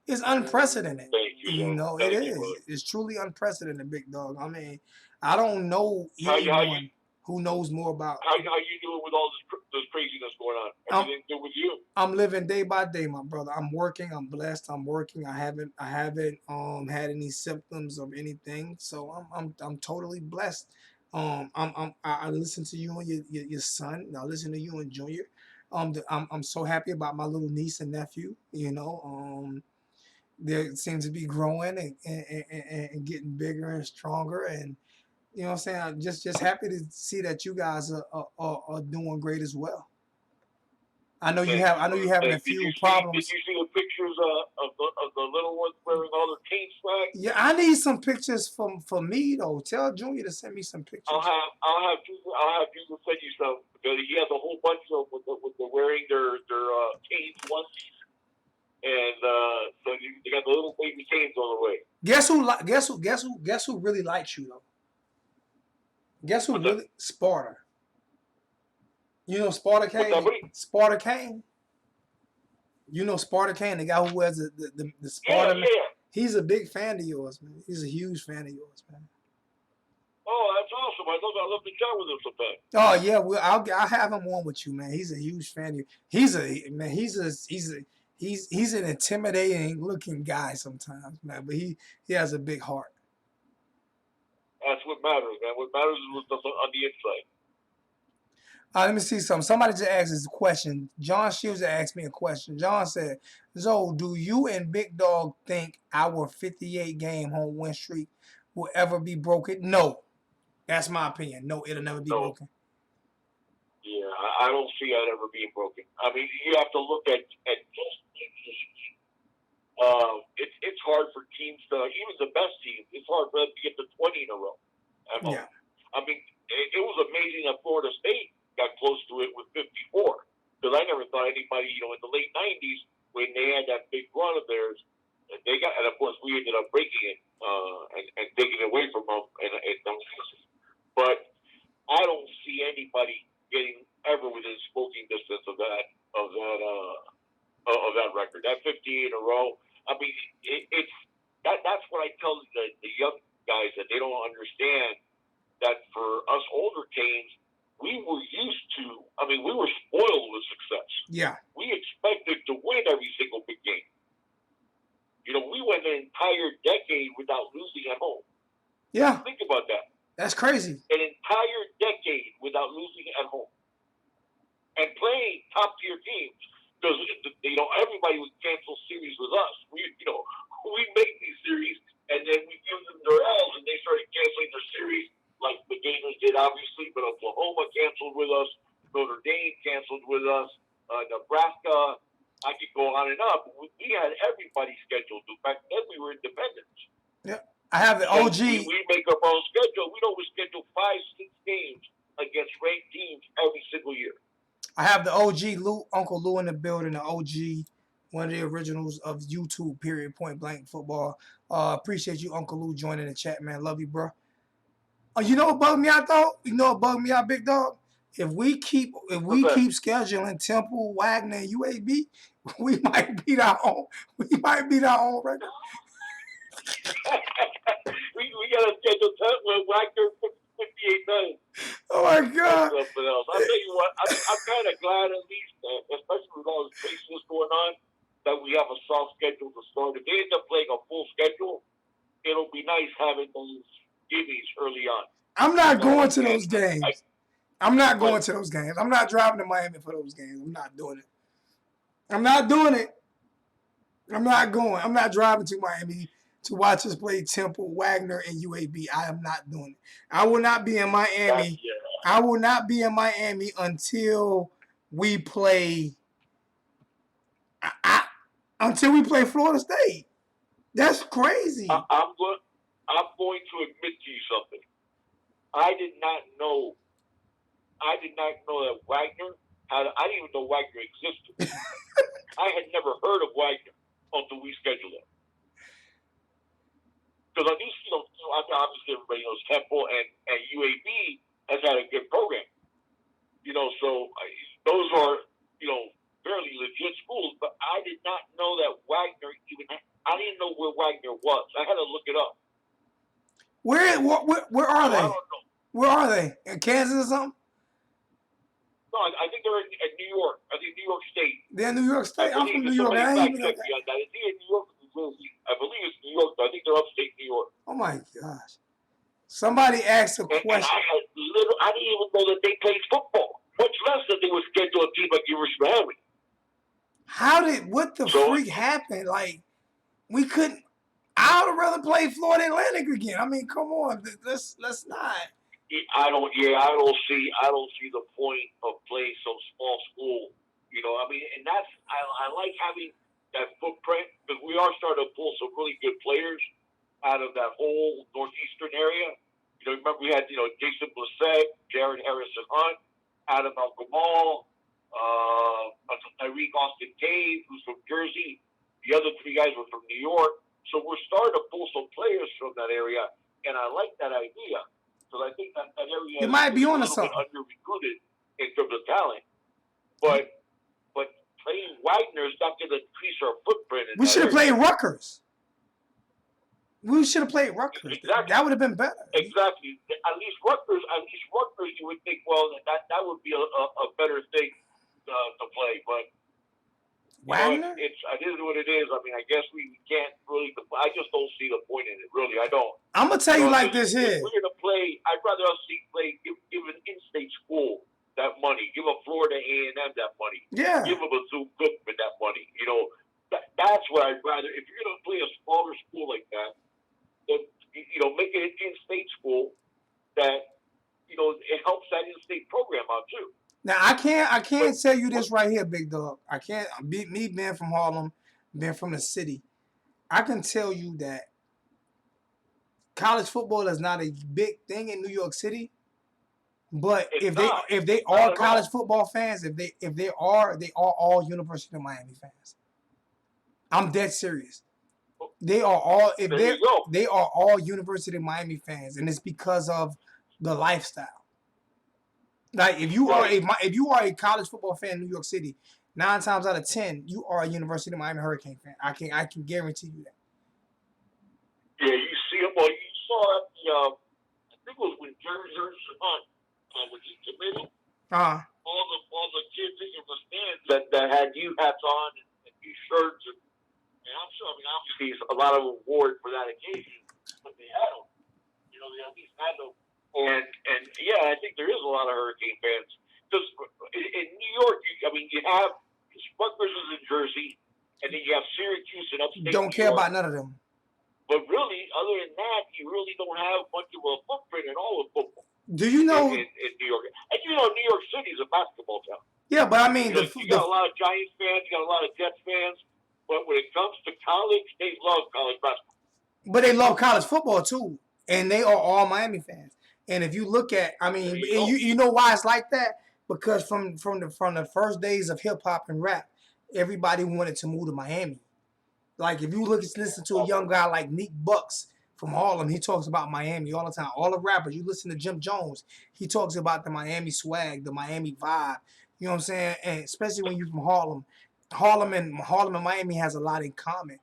It's unprecedented. Thank you. It is. It's truly unprecedented, big dog. I mean, I don't know anyone who knows more about. How you doing with all this craziness going on? Everything good with you? I'm living day by day, my brother. I'm working. I'm blessed. I'm working. I haven't had any symptoms of anything, so I'm totally blessed. I listen to you and your son. I listen to you and Junior. I'm so happy about my little niece and nephew. They seem to be growing and getting bigger and stronger, and you know what I'm saying. I'm just happy to see that you guys are doing great as well. I know you Thank have. you, I know brother. you're having a Did few you problems. see the pictures of the little ones wearing all their cane flags? Yeah, I need some pictures for me though. Tell Junior to send me some pictures. I'll have you send you some because he has a whole bunch of with the wearing their canes once, and so they got the little baby canes on the way. Guess who really likes you though? Guess who What's really? Sparta. You know Sparta What's that, Kane? buddy? Sparta Kane? You know Sparta Kane, the guy who wears the Yeah, Sparta man? yeah. He's a big fan of yours, man. He's a huge fan of yours, man. Oh, that's awesome. I love to chat with him sometime. Oh yeah, well I'll have him on with you, man. He's a huge fan of you. He's an intimidating looking guy sometimes, man. But he has a big heart. That's what matters, man. What matters is what's on the inside. Let me see something. Somebody just asked us a question. John Shields asked me a question. John said, Zoe, do you and Big Dog think our 58 game home win streak will ever be broken? No. That's my opinion. No, it'll never be broken. Yeah, I don't see that ever being broken. I mean, you have to look at it's hard for teams to, even the best teams, it's hard for them to get to 20 in a row. Yeah. I mean, it was amazing that Florida State got close to it with 54. Because I never thought anybody, in the late 90s, when they had that big run of theirs, and of course we ended up breaking it and taking it away from them. But I don't see anybody getting ever within smoking distance of that record. That 58 in a row. I mean, that's what I tell the young guys, that they don't understand that for us older teams, we were used to. I mean, we were spoiled with success. Yeah. We expected to win every single big game. We went an entire decade without losing at home. Yeah. Think about that. That's crazy. An entire decade without losing at home. And playing top-tier teams. Because, everybody would cancel series with us. We make these series, and then we give them their L's, and they started canceling their series, like the Gators did, obviously, but Oklahoma canceled with us, Notre Dame canceled with us, Nebraska, I could go on and on. But we had everybody scheduled. In fact, then we were independent. Yeah. I have the OG. We make up our own schedule. We don't schedule 5-6 games against ranked teams every single year. I have the OG, Uncle Lou in the building, the OG, one of the originals of YouTube, period, point blank football. Appreciate you, Uncle Lou, joining the chat, man. Love you, bro. You know what bugged me out, though? You know what bugged me out, Big Dog? If we keep scheduling Temple, Wagner, and UAB, we might beat our own record. we got to schedule Wagner 58 times. Oh my God! I'll tell you what, I'm kind of glad, at least, especially with all this craziness going on, that we have a soft schedule to start. If they end up playing a full schedule, it'll be nice having those gimmies early on. I'm not going to those games. I'm not going to those games. I'm not driving to Miami for those games. I'm not doing it. I'm not doing it. I'm not going. I'm not driving to Miami to watch us play Temple, Wagner, and UAB. I am not doing it. I will not be in Miami. I will not be in Miami until we play. Until we play Florida State. That's crazy. I'm going to admit to you something. I did not know that Wagner I didn't even know Wagner existed. I had never heard of Wagner until we scheduled it. Because at least, obviously everybody knows Temple and UAB has had a good program. So those are, fairly legit schools, but I did not know that Wagner I didn't know where Wagner was. I had to look it up. Where are they? I don't know. Where are they? In Kansas or something? No, I think they're in New York. I think New York State. They're in New York State. I'm from New York. I ain't even know that. I think it's New York, New Jersey. I believe it's New York, but I think they're upstate New York. Oh my gosh! Somebody asked a question. And I didn't even know that they played football. Much less that they would schedule a team like University of Miami. What the freak happened? Like, we couldn't. I would rather play Florida Atlantic again. I mean, come on, let's not. I don't see the point of playing some small school, You know, I mean, and I like having that footprint because we are starting to pull some really good players out of that whole northeastern area. You know, remember we had Jason Blissett, Jared Harrison Hunt, Adam Al-Gamal, Tyreek Austin Cave, who's from Jersey. The other three guys were from New York. So we're starting to pull some players from that area, and I like that idea because I think that area You might be is a on to little bit something. under-recruited in terms of talent. But playing Wagner is not going to increase our footprint in We that should have area. played Rutgers. We should have played Rutgers. Exactly. That would have been better. Exactly. At least Rutgers, you would think, well, that would be a better thing to play. But Wagner? it is what it is. I mean, I guess we can't really. I just don't see the point in it. Really, I don't. I'm gonna tell you like this If here. we're gonna play. I'd rather us see play. Give an in-state school that money. Give a Florida A&M that money. Yeah. Give them a Zoo Cookman that money. You know, that's what I'd rather. If you're gonna play a smaller school like that, then make it an in-state school that it helps that in-state program out too. Now I can't tell you this right here, big dog. I can't. Me being from Harlem, being from the city, I can tell you that college football is not a big thing in New York City. But if they are college football fans, if they are all University of Miami fans. I'm dead serious. They are all they are all University of Miami fans, and it's because of the lifestyle. Like if you are a college football fan in New York City, 9 times out of 10 you are a University of Miami Hurricane fan. I can guarantee you that. Yeah, you see it. Well, you saw it. I think it was when Jerry Hunt was he committed. All the kids in the stands that had U hats on and U shirts, and I'm sure. I mean, obviously, a lot of reward for that occasion, but they had them. They at least had them. And yeah, I think there is a lot of Hurricane fans because in New York, you have Rutgers is in Jersey, and then you have Syracuse and upstate. Don't care about none of them. But really, other than that, you really don't have much of a footprint in all of football. Do you know in New York? And New York City is a basketball town. Yeah, but I mean, you got a lot of Giants fans, you got a lot of Jets fans, but when it comes to college, they love college basketball. But they love college football too, and they are all Miami fans. And if you look at, you know why it's like that? Because from the first days of hip hop and rap, everybody wanted to move to Miami. Like if you listen to a young guy like Neek Bucks from Harlem, he talks about Miami all the time. All the rappers, you listen to Jim Jones, he talks about the Miami swag, the Miami vibe. You know what I'm saying? And especially when you're from Harlem. Harlem and Miami has a lot in common.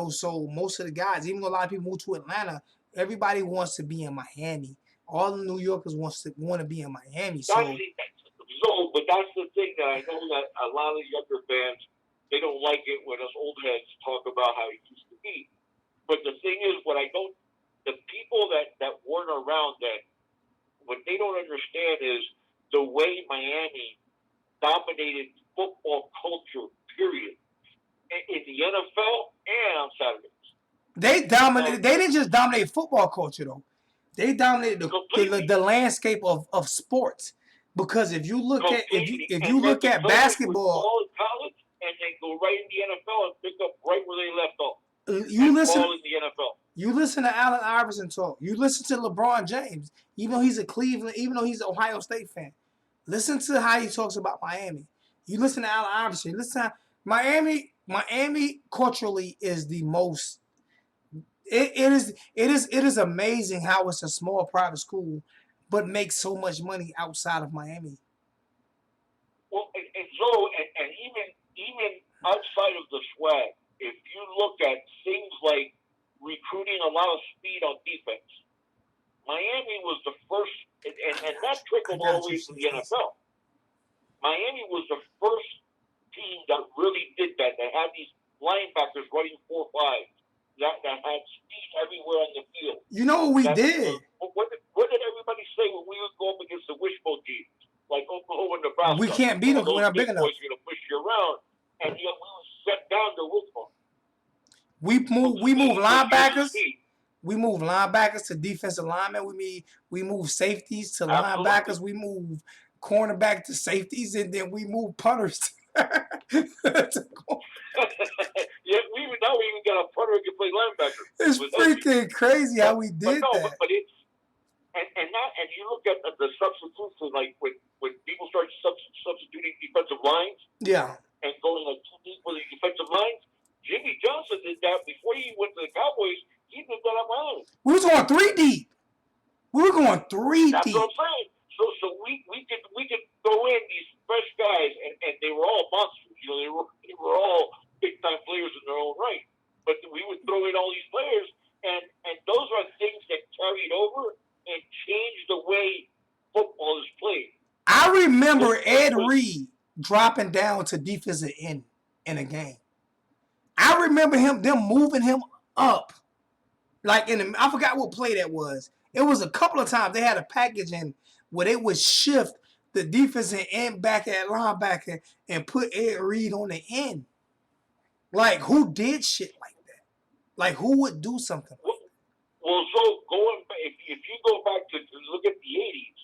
So most of the guys, even though a lot of people move to Atlanta, everybody wants to be in Miami. All the New Yorkers want to be in Miami. But that's the thing that I know that a lot of younger fans, they don't like it when us old heads talk about how it used to be. But the thing is, the people that weren't around then, what they don't understand is the way Miami dominated football culture, period, in the NFL and on Saturdays. They dominated. They didn't just dominate football culture though. They dominated the landscape of sports. Because if you look at basketball, all in college and then go right in the NFL and pick up right where they left off. You listen. Ball in the NFL. You listen to Allen Iverson talk. You listen to LeBron James, even though he's a Cleveland, even though he's an Ohio State fan. Listen to how he talks about Miami. You listen to Allen Iverson. Listen to Miami. Miami culturally is the most. It is amazing how it's a small private school, but makes so much money outside of Miami. Well, and even outside of the swag, if you look at things like recruiting a lot of speed on defense, Miami was the first, and that trickled all the way to the NFL. Miami was the first team that really did that. That had these linebackers running 4-5. That had speed everywhere on the field. You know what we did? What did everybody say when we would go up against the wishbone teams, like Oklahoma and Nebraska? We can't beat them because we're not big enough. Boys are going to push you around, and yet we would set down the wishbone. We move linebackers. We move linebackers to defensive linemen. We move safeties to linebackers. We move cornerback to safeties, and then we move punters Yeah, now we even got a punter who can play linebacker. It's freaking crazy how we But did no, that. but it's and you look at the substitution, like when people start substituting defensive lines Yeah. and going like too deep with the defensive lines. Jimmy Johnson did that before he went to the Cowboys. He did that on Miami. We was going 3 deep. We were going 3 That's deep. what I'm saying. So we could throw in these fresh guys, and they were all monsters. You know, they were all big time players in their own right. But we would throw in all these players, and those are things that carried over and changed the way football is played. I remember Ed Reed dropping down to defensive end in a game. I remember them moving him up. Like I forgot what play that was. It was a couple of times they had a package in where they would shift the defensive end back at linebacker and put Ed Reed on the end. Like, who did shit like that? Like, who would do something like that? Well, so going back, if you go back to look at the 80s,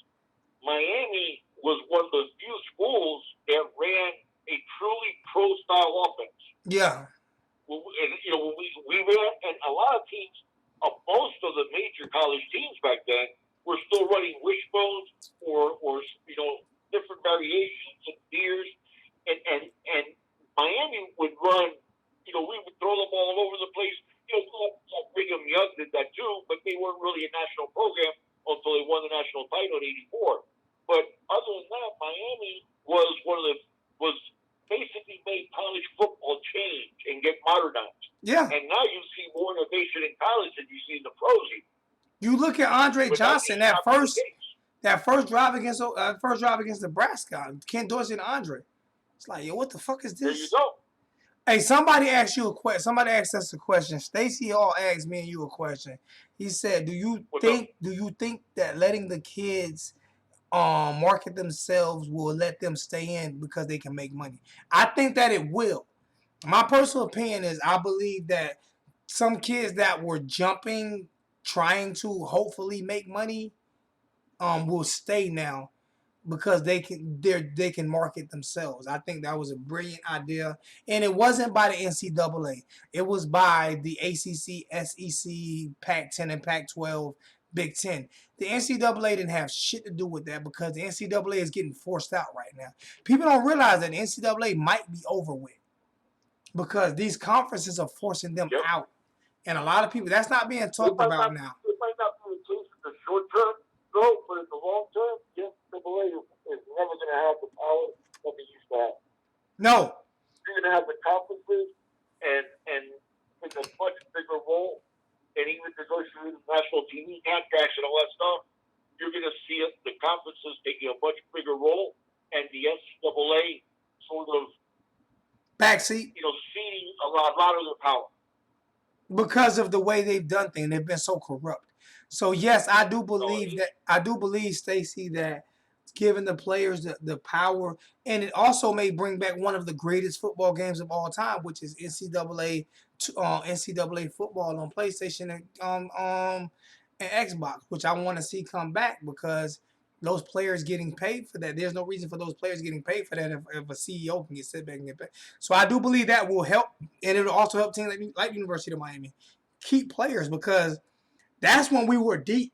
Miami was one of the few schools that ran a truly pro-style offense. Yeah. And, you know, we ran, and a lot of teams, most of the major college teams back then were still running wishbones or you know, different variations of veers, and Miami would run. You know, we would throw the ball all over the place. You know, Brigham Young did that too, but they weren't really a national program until they won the national title in '84. But other than that, Miami was basically made college football change and get modernized. Yeah. And now you see more innovation in college than you see in the pros. You look at Andre Johnson, that first drive against Nebraska, Ken Dorsey and Andre. It's like, yo, what the fuck is this? There you go. Hey, somebody asked you a question. Somebody asked us a question. Stacey Hall asked me and you a question. He said, "Do you think that letting the kids market themselves will let them stay in because they can make money?" I think that it will. My personal opinion is I believe that some kids that were jumping, trying to hopefully make money, will stay now because they can market themselves. I think that was a brilliant idea, and it wasn't by the NCAA. It was by the ACC, SEC, Pac-10, and Pac-12, Big Ten. The NCAA didn't have shit to do with that because the NCAA is getting forced out right now. People don't realize that the NCAA might be over with because these conferences are forcing them out, and a lot of people that's not being talked about now. It might not be the case in the short term, though, but in the long term, the NCAA is never going to have the power that they used to have. No. You're going to have the conferences and take a much bigger role, and even negotiating national TV contracts and all that stuff. You're going to see the conferences taking a much bigger role, and the NCAA sort of backseat. You know, ceding a lot of their power because of the way they've done things. They've been so corrupt. So yes, I do believe that. I do believe, Stacey, that giving the players the power, and it also may bring back one of the greatest football games of all time, which is NCAA football on PlayStation and Xbox, which I want to see come back because those players getting paid for that. There's no reason for those players getting paid for that if a CEO can sit back and get paid. So I do believe that will help, and it'll also help teams like University of Miami keep players because that's when we were deep,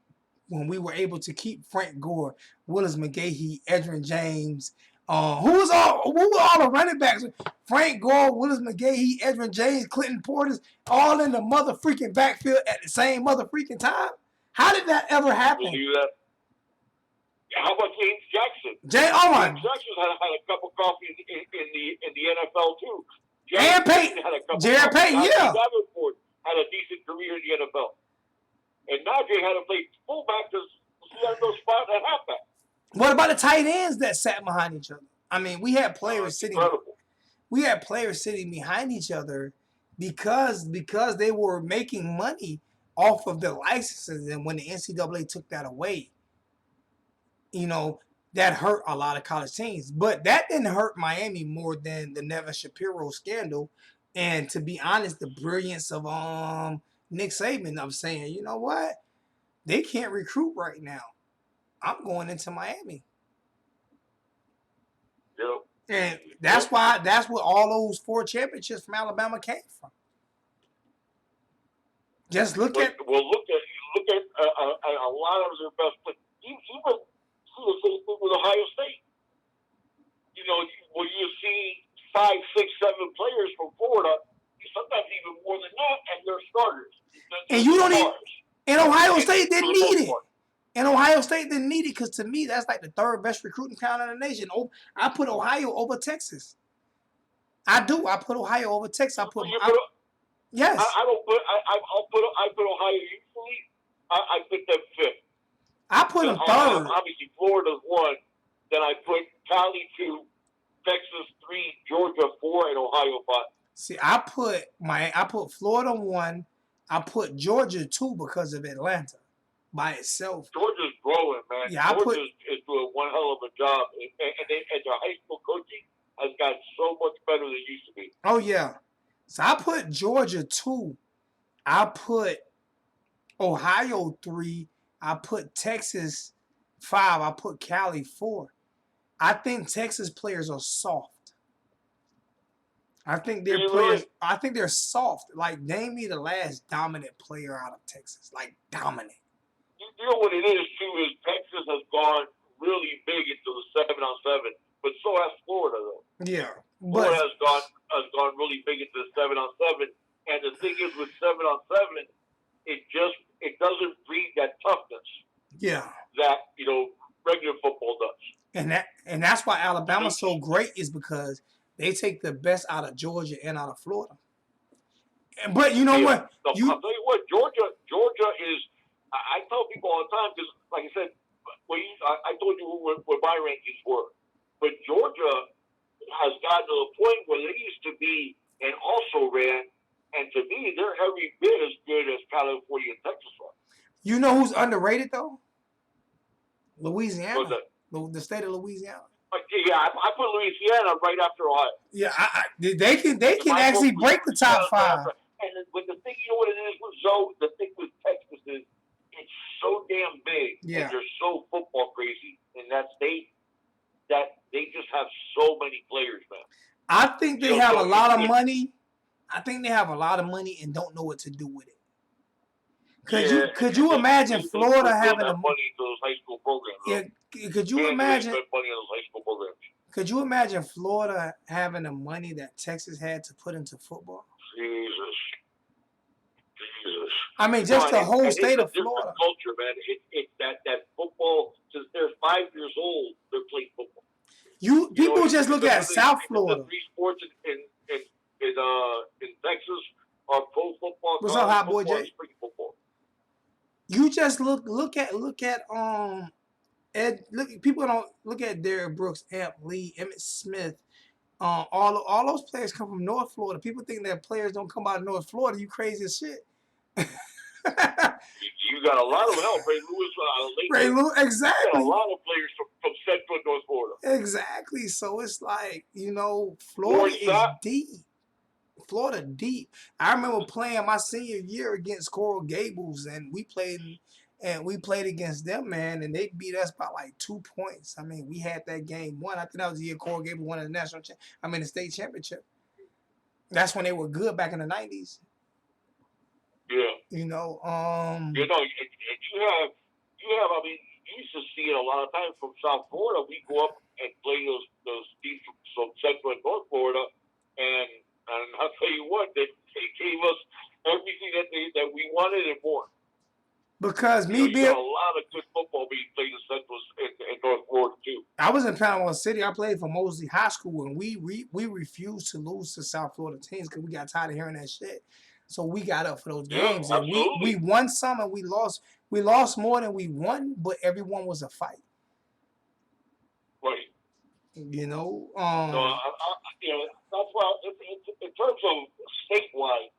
when we were able to keep Frank Gore, Willis McGahee, Edgerrin James. Who were all the running backs? Frank Gore, Willis McGahee, Edgerrin James, Clinton Portis, all in the mother freaking backfield at the same mother freaking time. How did that ever happen? How about James Jackson? James Jackson had a cup of coffee in the NFL too. And Payton. Jared Payton, yeah. Davenport had a decent career in the NFL. And Najee had to play fullback because he had no spot at halfback. What about the tight ends that sat behind each other? I mean, we had players sitting behind each other because they were making money off of their licenses, and when the NCAA took that away, you know, that hurt a lot of college teams. But that didn't hurt Miami more than the Nevin Shapiro scandal, and to be honest, the brilliance of Nick Saban of saying, you know what, they can't recruit right now. I'm going into Miami. Yep. And that's why that's where all those 4 championships from Alabama came from. Just look at a lot of their best players. Even see the same thing with Ohio State. You know, when you see 5, 6, 7 players from Florida, sometimes even more than that, and they're starters. and you don't even stars. and Ohio State didn't For the most need it. part. And Ohio State didn't need it because to me that's like the 3rd best recruiting town in the nation. I put Ohio over Texas. I do. I put Ohio over Texas. Yes. I put Ohio usually. I put them 5th. I put them 3rd. Obviously, Florida's 1. Then I put Cali 2, Texas 3, Georgia 4, and Ohio 5. See, I put Florida 1. I put Georgia 2 because of Atlanta by itself. Georgia's growing, man. Yeah, Georgia is doing one hell of a job, and their high school coaching has gotten so much better than it used to be. Oh yeah. So I put Georgia 2. I put Ohio 3. I put Texas 5. I put Cali 4. I think Texas players are soft. I think their players. I think they're soft. Like, name me the last dominant player out of Texas. Like, dominant. You know what it is too is Texas has gone really big into the 7-on-7, but so has Florida though. Yeah, Florida has gone really big into the 7-on-7, and the thing is with 7-on-7, it doesn't breed that toughness. Yeah. That regular football does. And that's why Alabama's so great is because they take the best out of Georgia and out of Florida. But you know what? I'll tell you what, Georgia is. I tell people all the time because, like I said, I told you where my rankings were, but Georgia has gotten to a point where they used to be and also ran, and to me, they're every bit as good as California and Texas are. You know who's underrated though? Louisiana. What's that? The state of Louisiana. Yeah, I put Louisiana right after Ohio. Yeah, they can actually break the top 5. But the thing, you know what it is with Zoe? The thing with Texas is it's so damn big. Yeah. And they're so football crazy in that state that they just have so many players, man. I think they have a lot of money. I think they have a lot of money and don't know what to do with it. Could you imagine Florida having money to those high school programs? Yeah, could you imagine money on those high school programs? Could you imagine Florida having the money that Texas had to put into football? Jesus. I mean, just the whole state of Florida. Culture, man. It's that football. Since they're 5 years old, they're playing football. People just look at South Florida. The 3 sports in Texas are pro football. What's up, hot boy Jay? Spring football. You just look at people don't look at Derrick Brooks, Amp Lee, Emmitt Smith. All those players come from North Florida. People think that players don't come out of North Florida. You crazy as shit. You got a lot of help. Ray Lewis, exactly. You got a lot of players from Central and North Florida. Exactly. So it's like, Florida is deep. Florida deep. I remember playing my senior year against Coral Gables, and we played against them, man, and they beat us by like 2 points. I mean, we had that game won. I think that was the year Coral Gables won the state championship. That's when they were good back in the 90s. Yeah. You have. I mean, you used to see it a lot of times from South Florida. We go up and play those teams from Central and North Florida, and I'll tell you what, they gave us everything that we wanted and more. Because you got a lot of good football being played in Central and North Florida too. I was in Panama City. I played for Mosley High School, and we refused to lose to South Florida teams because we got tired of hearing that shit. So we got up for those games, and we won some and we lost. We lost more than we won, but everyone was a fight. Right. That's why in terms of statewide,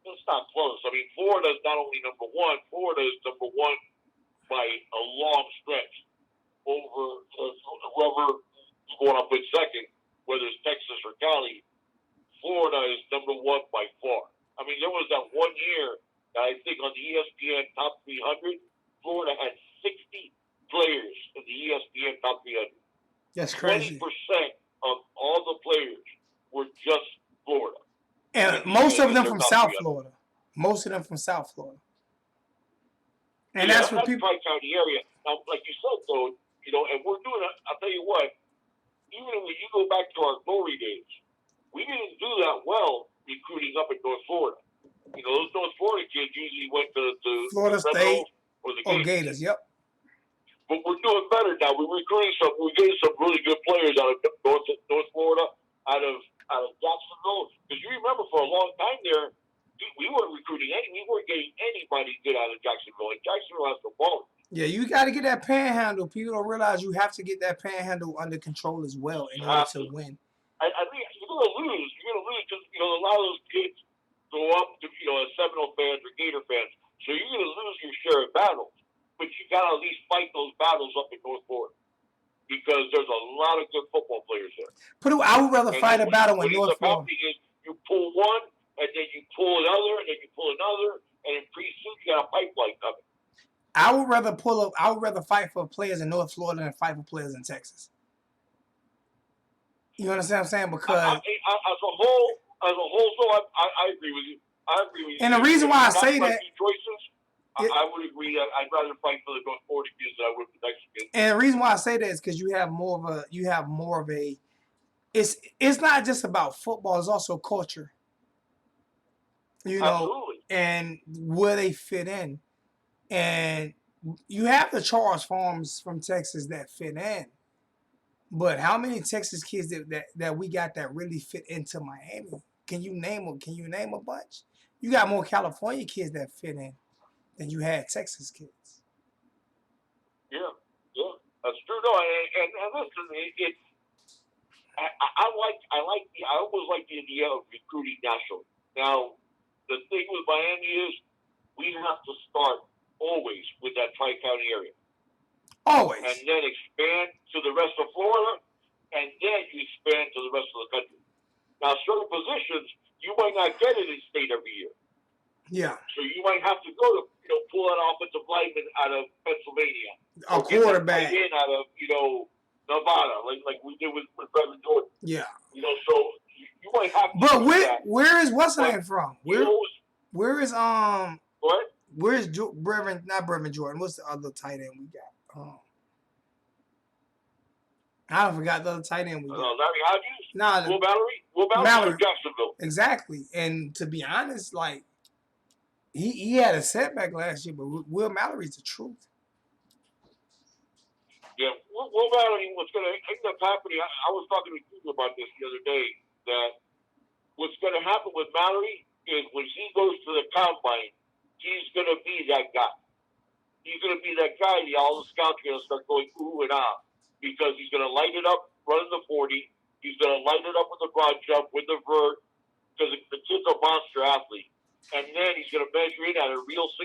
it's not close. I mean, Florida is not only number 1. Florida is number 1 by a long stretch over whoever is going up in second, whether it's Texas or Cali. Florida is number 1 by far. I mean, there was that 1 year that I think on the ESPN Top 300, Florida had 60 players in the ESPN Top 300. That's crazy. 20% of all the players were just Florida. And most of them from South Florida. Most of them from South Florida. And yeah, that's what people. Tri-County area. Now, like you said, though, and we're doing it. I'll tell you what. Even when you go back to our glory days, we didn't do that well recruiting up in North Florida. Those North Florida kids usually went to Florida State or the Gators. Yep. But we're doing better now. We're recruiting we're getting some really good players out of North Florida, out of Jacksonville. Because you remember for a long time there, we weren't recruiting we weren't getting anybody good out of Jacksonville. And Jacksonville has the ball. Yeah, you got to get that panhandle. People don't realize you have to get that panhandle under control as well in order to win. I think you're going to lose. You're going to lose because a lot of those kids go up to Seminole fans or Gator fans. So you're going to lose your share of battles. But you got to at least fight those battles up in North Florida because there's a lot of good football players there. I would rather fight a battle in North Florida. Is you pull one, and then you pull another, and then you pull another, and then pretty soon you got a pipeline coming. I would rather fight for players in North Florida than fight for players in Texas. You understand what I'm saying? Because as a whole, so I agree with you. I agree with you. And the reason why I say that, I would agree that I'd rather fight for the North Florida kids than I would for the Texas kids. And the reason why I say that is because you have more of a. It's not just about football. It's also culture. Absolutely. And where they fit in. And you have the Charles Farms from Texas that fit in. But how many Texas kids that we got that really fit into Miami? Can you name them? Can you name a bunch? You got more California kids that fit in than you had Texas kids. Yeah, that's true. No, and listen, I always like the idea of recruiting nationally. Now, the thing with Miami is we have to start always with that Tri-County area. Always. And then expand to the rest of Florida, and then you expand to the rest of the country. Now, certain positions, you might not get it in state every year. Yeah. So you might have to go to, pull an offensive lineman out of Pennsylvania. A quarterback. In out of, Nevada, like we did with Brevin Jordan. Yeah. So you might have to. But where is what's the name from? Where is What? Where's Brevin? Not Brevin Jordan. What's the other tight end we got? I forgot the other tight end we got. Larry Hodges? Nah, Will Mallory from Jacksonville. Exactly. And to be honest, like he had a setback last year, but Will Mallory's the truth. Yeah, Will Mallory, what's going to end up happening, I was talking to people about this the other day, that what's going to happen with Mallory is when he goes to the combine, he's going to be that guy. He's going to be that guy. All the scouts are going to start going ooh and ah because he's going to light it up running the 40. He's going to light it up with the broad jump, with the vert, because the kid's a monster athlete. And then he's going to measure in at a real 6'5",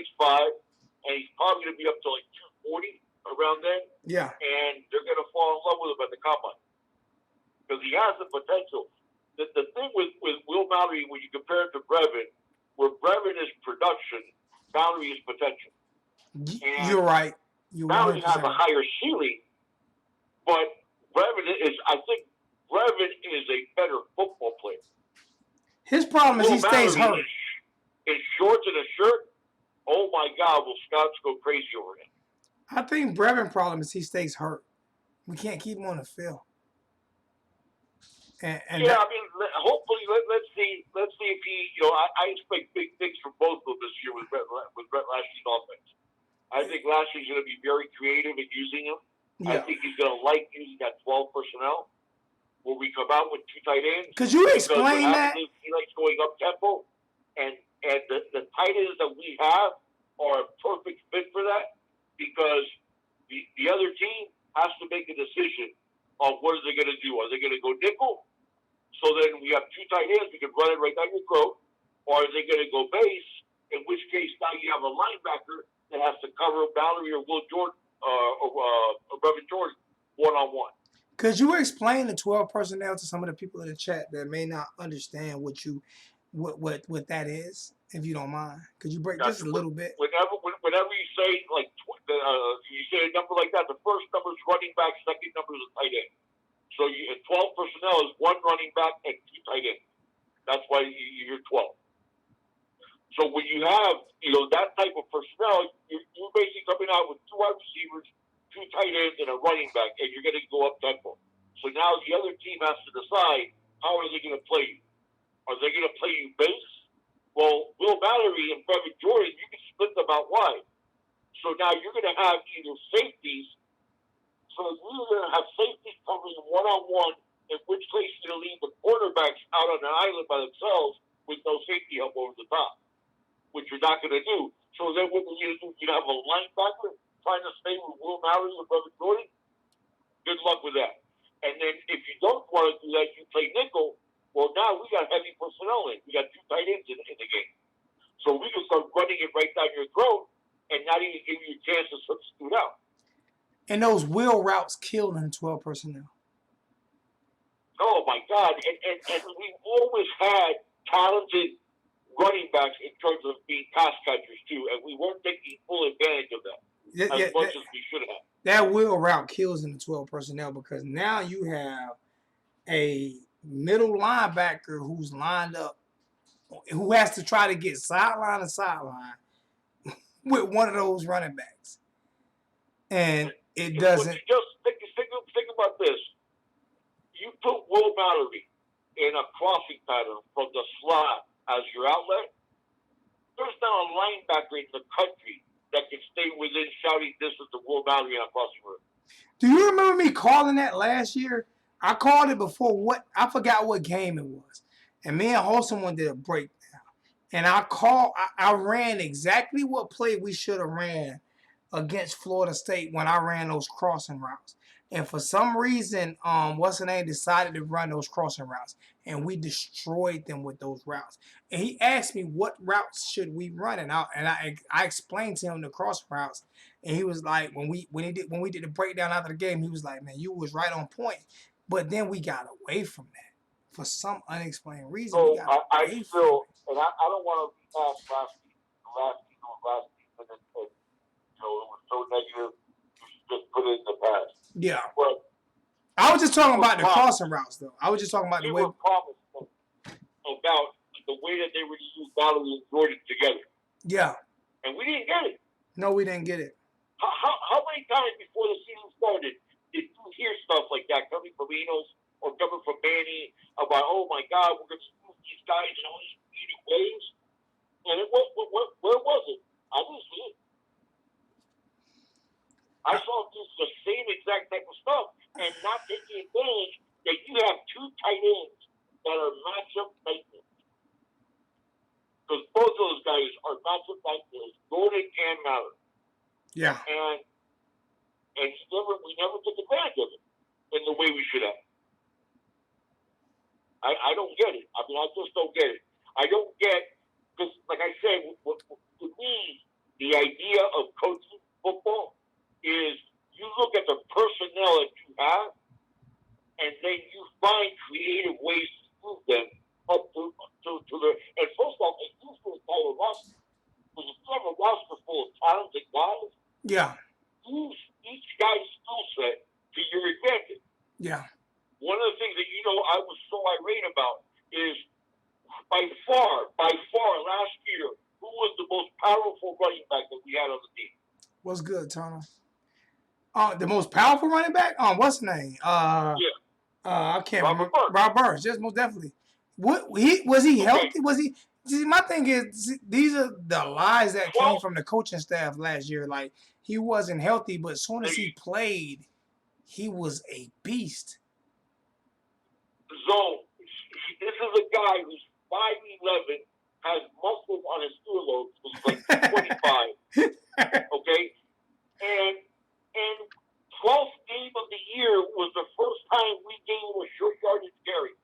and he's probably going to be up to like 240 around then. Yeah. And they're going to fall in love with him at the combine because he has the potential. The thing with Will Mallory, when you compare it to Brevin, where Brevin is production, Mallory is potential. And you're right. Mallory has a higher ceiling, but I think Brevin is a better football player. His problem is he stays hurt. In shorts and a shirt, oh my God, will scouts go crazy over him. I think Brevin's problem is he stays hurt. We can't keep him on the field. And hopefully, let's see if he. I expect big things from both of them this year with Brett Lashley's offense. I think Lashley's going to be very creative in using him. Yeah. I think he's going to like using that 12 personnel where we come out with two tight ends. Could you explain that? He likes going up tempo, and the tight ends that we have are a perfect fit for that because the other team has to make a decision on what are they going to do. Are they going to go nickel? So then we have two tight ends. We can run it right down your throat. Or are they going to go base? In which case, now you have a linebacker that has to cover Mallory or Will Jordan or Brevin Jordan one-on-one. Could you explain the 12 personnel to some of the people in the chat that may not understand what that is, if you don't mind? Could you break just a little bit? Whenever you say you say a number like that, the first number is running back, second number is a tight end. So 12 personnel is one running back and two tight ends. That's why you're 12. So when you have, that type of personnel, you're basically coming out with two wide receivers, two tight ends, and a running back, and you're going to go up tempo. So now the other team has to decide, how are they going to play you? Are they going to play you base? Well, Will Mallory and Brevin Jordan, you can split them out wide. So now you're going to have either safeties. So you're going to have safeties covering one-on-one, in which case you're going to leave the quarterbacks out on an island by themselves with no safety help over the top, which you're not going to do. So then what you're going to do, you have a linebacker trying to stay with Will Mallory or Brevin Jordan. Good luck with that. And then if you don't want to do that, you play nickel. Well, now we got heavy personnel in. We got two tight ends in the game. So we can start running it right down your throat and not even give you a chance to substitute out. And those wheel routes killed in 12 personnel. Oh, my God. And we've always had talented running backs in terms of being pass catchers, too, and we weren't taking full advantage of that as much as we should have. That wheel route kills in the 12 personnel because now you have a middle linebacker who's lined up, who has to try to get sideline to sideline with one of those running backs. And it doesn't. Just think about this. You put Will Mallory in a crossing pattern from the slot as your outlet. There's not a linebacker in the country that can stay within shouting distance of Will Mallory on a crossing route. Do you remember me calling that last year? I called it before I forgot what game it was. And me and Wholesome did a breakdown. And I ran exactly what play we should have ran against Florida State when I ran those crossing routes. And for some reason, what's the name, decided to run those crossing routes. And we destroyed them with those routes. And he asked me what routes should we run. And I explained to him the crossing routes. And he was like, when we did the breakdown after the game, he was like, man, you was right on point. But then we got away from that. For some unexplained reason, So we got away from it. and I don't want to be past last season, and it was so negative, you should just put it in the past. Yeah. But I was just talking about the crossing routes, though. I was just talking about the way. We were promised about the way that they were to use Mallory and Jordan together. Yeah. And we didn't get it. No, we didn't get it. How many times before the season started did you hear stuff like that coming from Enos or coming from Manny about, oh my God, we're going to use these guys in all these unique ways? And where was it? I didn't see it. I saw them do the same exact type of stuff and not taking advantage that you have two tight ends that are matchup nightmares. Because both of those guys are matchup nightmares, Jordan and Mallory. Yeah. And we never took advantage of it in the way we should have. I don't get it. I mean, I just don't get it. I don't get, because like I said, to me, the idea of coaching football is you look at the personnel that you have, and then you find creative ways to move them up to the. And first of all, it usually call a roster. Because if you have a roster full of talented guys, yeah, use each guy's skill set to your advantage. Yeah. One of the things that I was so irate about is by far last year, who was the most powerful running back that we had on the team? What's good, Turner? The most powerful running back? What's his name? I can't remember. Barber, just most definitely. Was he healthy? Was he? See, my thing is, these are the lies that came from the coaching staff last year. Like, he wasn't healthy, but as soon as he played, he was a beast. So, this is a guy who's 5'11", has muscles on his earlobes, he's like 25. Okay? And 12th game of the year was the first time we gave him a short yardage carry.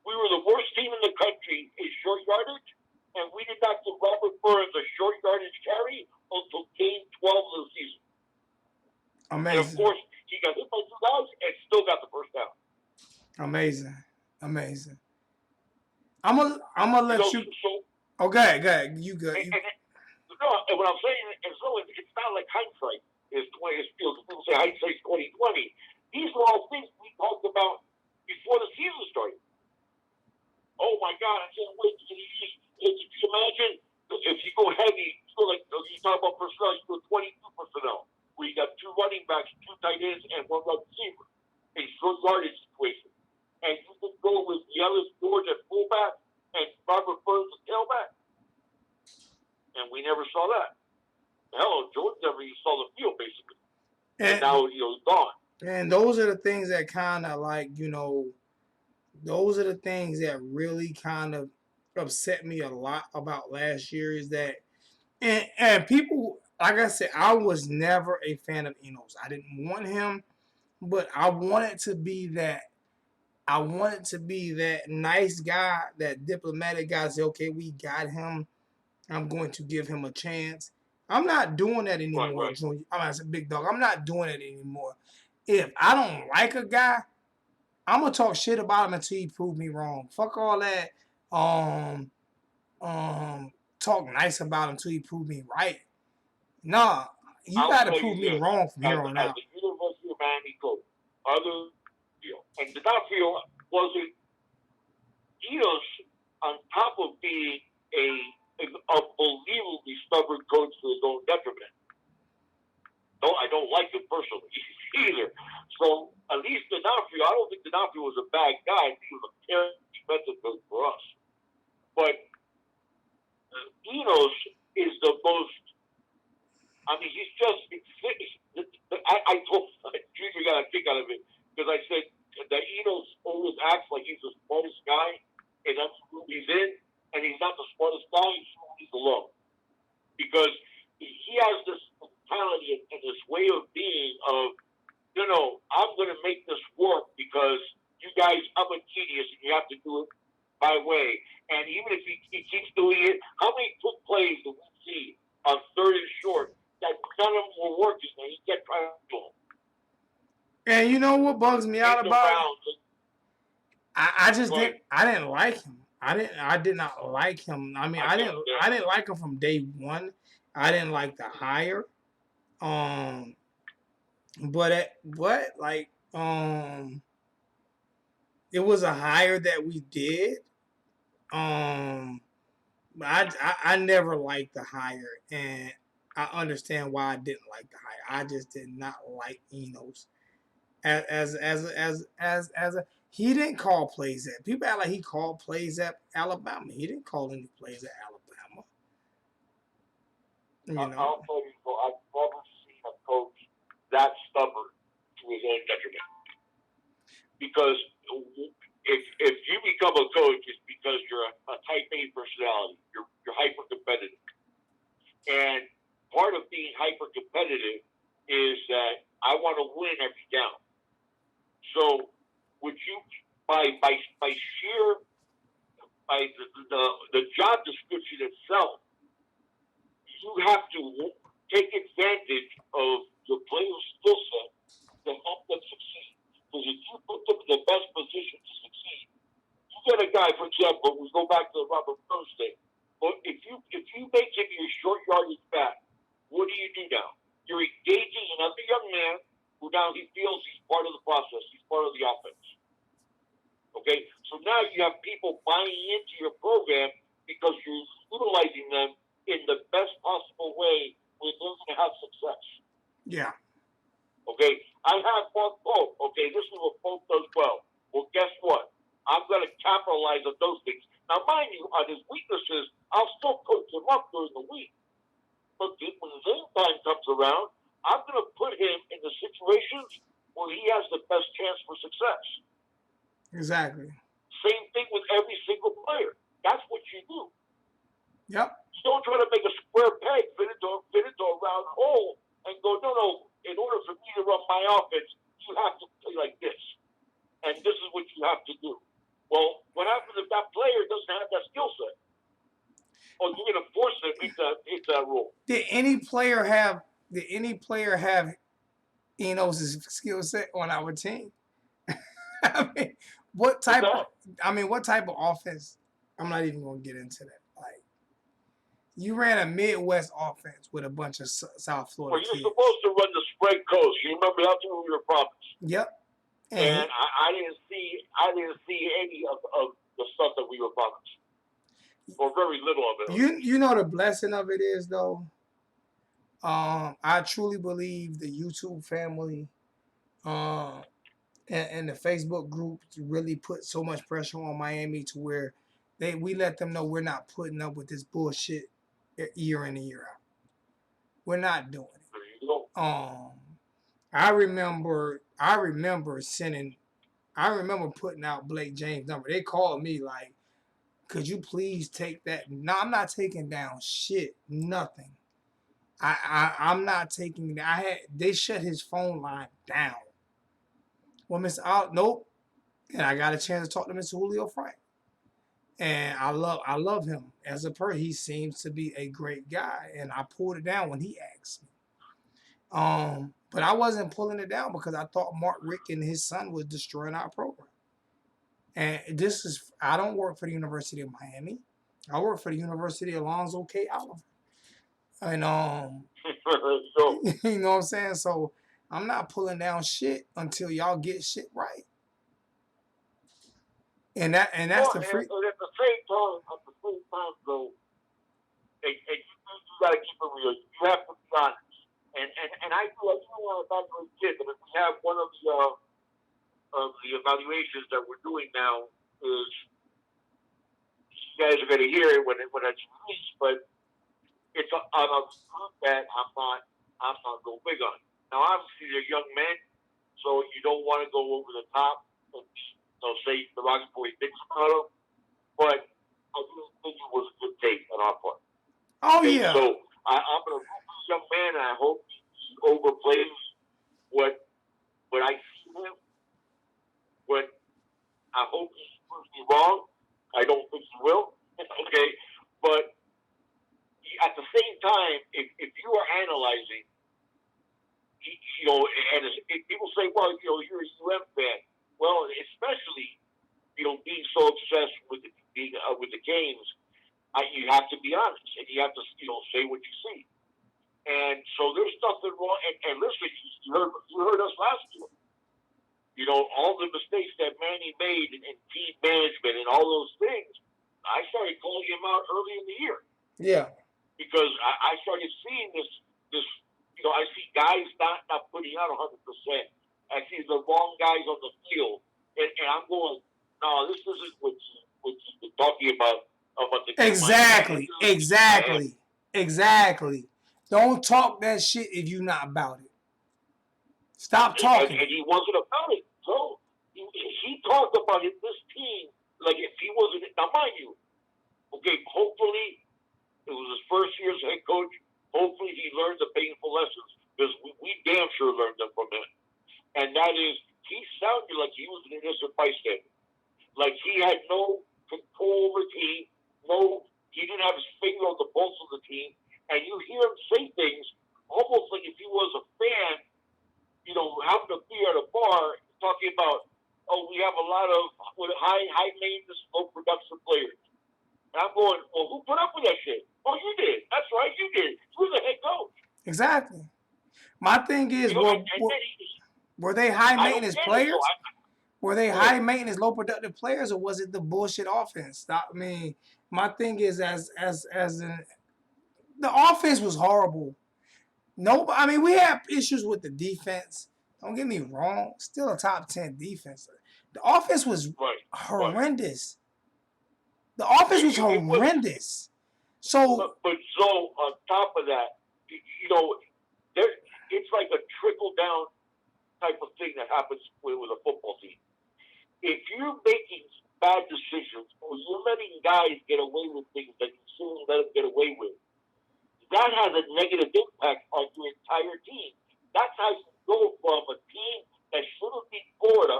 We were the worst team in the country in short yardage, and we did not give Robert Burns a short yardage carry until game 12 of the season. Amazing. And of course, he got hit by two guys and still got the first down. Amazing. I'm gonna let you. Okay, you good. And what I'm saying is, it's not like hindsight is 20. People say hindsight's 20/20. These were all things we talked about before the season started. Oh my God, I can't wait to use. If you imagine if you go heavy, you go like you talk about personnel, you go 22 personnel, where you got 2 running backs, 2 tight ends, and 1 wide receiver. A short yardage situation. And you can go with Yellis George at fullback and Barber Burns at tailback. And we never saw that. Hell, George never even saw the field, basically. And now, he's gone. And those are the things that kind of like, those are the things that really kind of upset me a lot about last year is that, and people, like I said, I was never a fan of Enos. I didn't want him, but I wanted to be that nice guy, that diplomatic guy. Say, okay, we got him. I'm going to give him a chance. I'm not doing that anymore, Right. Junior. I said, big dog. I'm not doing it anymore. If I don't like a guy, I'm gonna talk shit about him until he prove me wrong. Fuck all that. Talk nice about him until he prove me right. Nah, you got to prove me wrong from here on out. As a University of Miami coach, and D'Onofrio wasn't Enos on top of being an unbelievably stubborn coach to his own detriment. No, I don't like him personally either. So at least D'Onofrio, I don't think D'Onofrio was a bad guy. He was a very defensive coach for us. But Enos is the most. I mean, he's just. I told Junior got a kick out of it because I said that Enos always acts like he's the smartest guy, and that's who he's in, and he's not the smartest guy. He's alone because he has this mentality and this way of being of, I'm going to make this work because you guys, I'm a genius, and you have to do it my way. And even if he keeps doing it, how many quick plays do we see on 3rd and short that none of them were working, and he kept trying to do them? And you know what bugs me out about it? I didn't like him. I did not like him. I mean, I didn't like him from day one. I didn't like the hire. It was a hire that we did. I never liked the hire, and I understand why I didn't like the hire. I just did not like Enos. As a he didn't call plays at. People act like he called plays at Alabama. He didn't call any plays at Alabama. I'll tell you, I've never seen a coach that stubborn to his own detriment. Because if you become a coach, it's because you're a type A personality. You're hyper competitive, and part of being hyper competitive is that I want to win every down. So, would you by the job description itself, you have to take advantage of your player's skill set to help them succeed. Because if you put them in the best position to succeed, you get a guy, for example, we go back to the Robert Burns thing. But if you make him your short yardage back, what do you do now? You're engaging another young man who now he feels he's part of the process, he's part of the offense. Okay, so now you have people buying into your program because you're utilizing them in the best possible way where they're going to have success. Yeah. Okay, I have Mark Pope. Okay, this is what Pope does well. Well, guess what? I'm going to capitalize on those things. Now, mind you, on his weaknesses, I'll still coach him up during the week. But when the game time comes around, I'm going to put him in the situations where he has the best chance for success. Exactly. Same thing with every single player. That's what you do. Yep. You don't try to make a square peg fit into a round hole and go, no. In order for me to run my offense, you have to play like this. And this is what you have to do. Well, what happens if that player doesn't have that skill set? Or you're going to force him into that role. Did any player have Enos' skill set on our team? I mean, what type of offense? I'm not even going to get into that. Like, you ran a Midwest offense with a bunch of South Florida kids. Well, you're kids. supposed to run the spread coast. You remember that's what we were promised. Yep. And I didn't see any of the stuff that we were promised, or very little of it. you know the blessing of it is though. I truly believe the YouTube family, um, and the Facebook group really put so much pressure on Miami to where we let them know we're not putting up with this bullshit year in and year out. We're not doing it. There you go. I remember putting out Blake James' number. They called me like, could you please take that? No, I'm not taking down shit. Nothing. I'm not taking. They shut his phone line down. Well, nope. And I got a chance to talk to Mr. Julio Frank, and I love him as a person. He seems to be a great guy, and I pulled it down when he asked me. But I wasn't pulling it down because I thought Mark Richt and his son was destroying our program. And I don't work for the University of Miami. I work for the University of Alonzo K. Oliver. And So, you know what I'm saying? So I'm not pulling down shit until y'all get shit right. And that's well, the free. and at the same time, though, you got to keep it real. You have to be honest. And I do want to evaluate kids. And if we have one of the evaluations that we're doing now is, you guys are going to hear it when it's released, but it's on a group that I'm not go big on. Now, obviously, they're young men, so you don't want to go over the top and say derogatory things about them. But I do think it was a good take on our part. Oh yeah. So I'm going to root for this young man, and I hope he overplays what I see him. But I hope he proves me wrong. I don't think he will. Okay, but at the same time, if you are analyzing, and if people say, well, you're a UM fan. Well, especially, being so obsessed with the games, you have to be honest, and you have to, say what you see. And so there's nothing wrong. And listen, you heard us last year. All the mistakes that Manny made in team management and all those things, I started calling him out early in the year. Yeah. Because I started seeing this, I see guys not putting out 100%. I see the wrong guys on the field. And I'm going, no, this isn't what you've been talking about the game. Exactly. Don't talk that shit if you're not about it. Stop talking. And he wasn't about it. So he talked about this team like if he wasn't. Now, mind you, okay, hopefully it was his first year as head coach. Hopefully he learned the painful lessons because we damn sure learned them from him. And that is, he sounded like he was an innocent bystander. Like he had no control over the team. He didn't have his finger on the pulse of the team. And you hear him say things almost like if he was a fan, having a beer at a bar, talking about, we have a lot of high maintenance, low production players. And I'm going, well, who put up with that shit? Oh, you did. That's right, you did. You were the head coach. Exactly. My thing is, were they high maintenance players? Were they high maintenance, low productive players, or was it the bullshit offense? I mean, my thing is, the offense was horrible. We have issues with the defense. Don't get me wrong. Still a top 10 defense. The offense was horrendous. The offense was horrendous. So, but on top of that, it's like a trickle down type of thing that happens with a football team. If you're making bad decisions or you're letting guys get away with things that you shouldn't let them get away with, that has a negative impact on your entire team. That's how you go from a team that should have beat Florida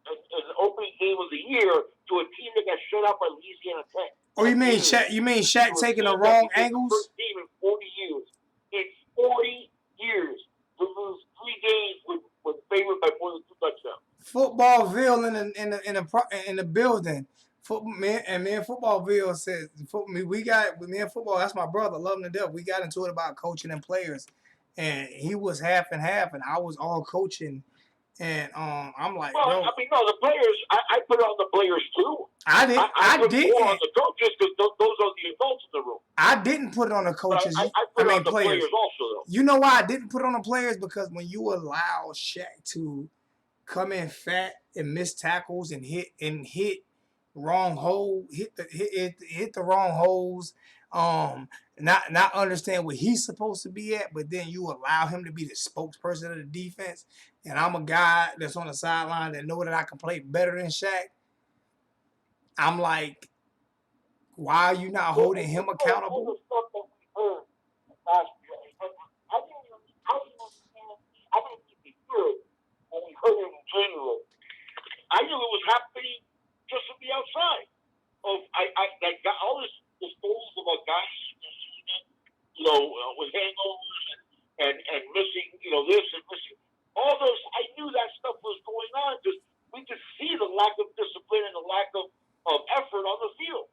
as the opening game of the year to a team that got shut out by Louisiana Tech. Oh, you mean Shaq taking the wrong angles? First team in 40 years. In 40 years to lose 3 games with favored by more than 2 touchdowns. Footballville in the building. Me and Footballville says, me and Football, that's my brother, love him to death. We got into it about coaching and players. And he was half and half, and I was all coaching. And I'm like, Well, bro, I mean, no, the players. I put it on the players too. I put didn't. more on the coaches because those are the adults in the room. I didn't put it on the But coaches. I put it on the players also, though. You know why I didn't put it on the players? Because when you allow Shaq to come in fat and miss tackles and hit wrong hole, hit the wrong holes, not understand where he's supposed to be at, but then you allow him to be the spokesperson of the defense, and I'm a guy that's on the sideline that know that I can play better than Shaq. I'm like, why are you not holding him accountable? All the stuff that we heard last year, I didn't even hear it when we heard it in January. I knew it was happening just to be outside. I got all this stories about guys, with hangovers and missing, this and missing. All those, I knew that stuff was going on because we could see the lack of discipline and the lack of effort on the field.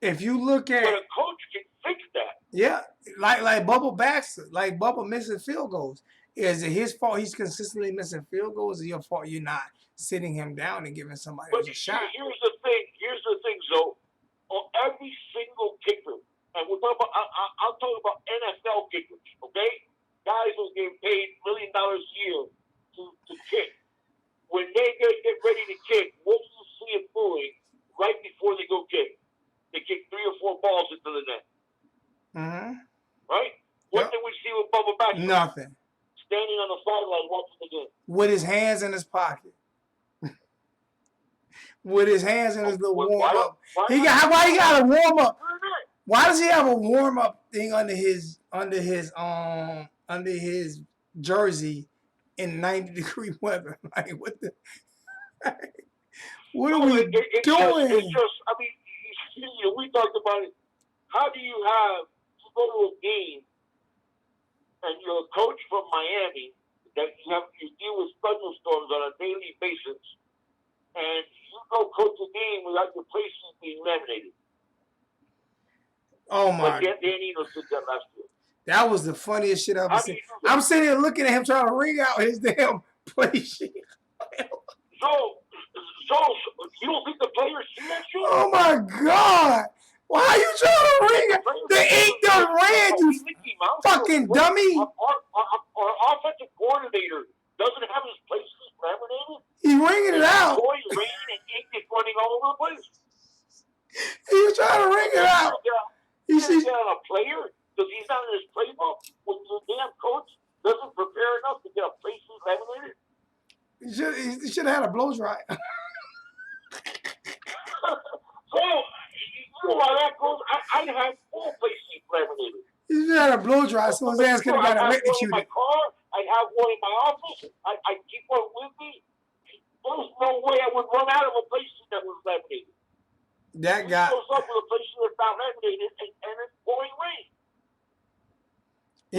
If you look at, but a coach can fix that. Yeah, like Bubba Baxter, like Bubba missing field goals. Is it his fault he's consistently missing field goals? Or your fault you're not sitting him down and giving somebody else a shot? Here's the thing, Zoe. On every single kicker, and we're talking about, I'll talk about NFL kickers, okay? Guys who get paid $1 million a year to kick. When they get ready to kick, what do you see them doing right before they go kick? They kick 3 or 4 balls into the net. Mm-hmm. Right? What did we see with Bubba Baxter? Nothing. Standing on the sideline watching the game. With his hands in his pocket. With his hands in his little warm up. Why he got a warm up? Why does he have a warm up thing under his jersey in 90-degree weather? Like what the? What are we doing? It's just, I mean, we talked about it. How do you go to a game and you're a coach from Miami that you deal with thunderstorms on a daily basis, and you go coach a game without your place being laminated? Oh my! But Danilo did that last year. That was the funniest shit I've ever seen. I'm sitting here looking at him trying to ring out his damn play sheet. So you don't think the players see that shit? Oh my God! Why are you trying to ring it? The ink done ran, you fucking dummy! Our offensive coordinator doesn't have his places laminated. He's ringing it out. Boy, rain and ink is running all over the place. He was trying to ring it out. He's not a player because he's not in his playbook. When your damn coach doesn't prepare enough to get a places laminated. He should have had a blow dry. So, you know how that goes? I'd have 4 places laminated. He should have had a blow dry so his ass could have got electrocuted. I'd have one in my car. I'd have one in my office. I'd keep one with me. There's no way I would run out of a place that was laminated. That guy. He goes up with a place that's not laminated and it's pouring rain.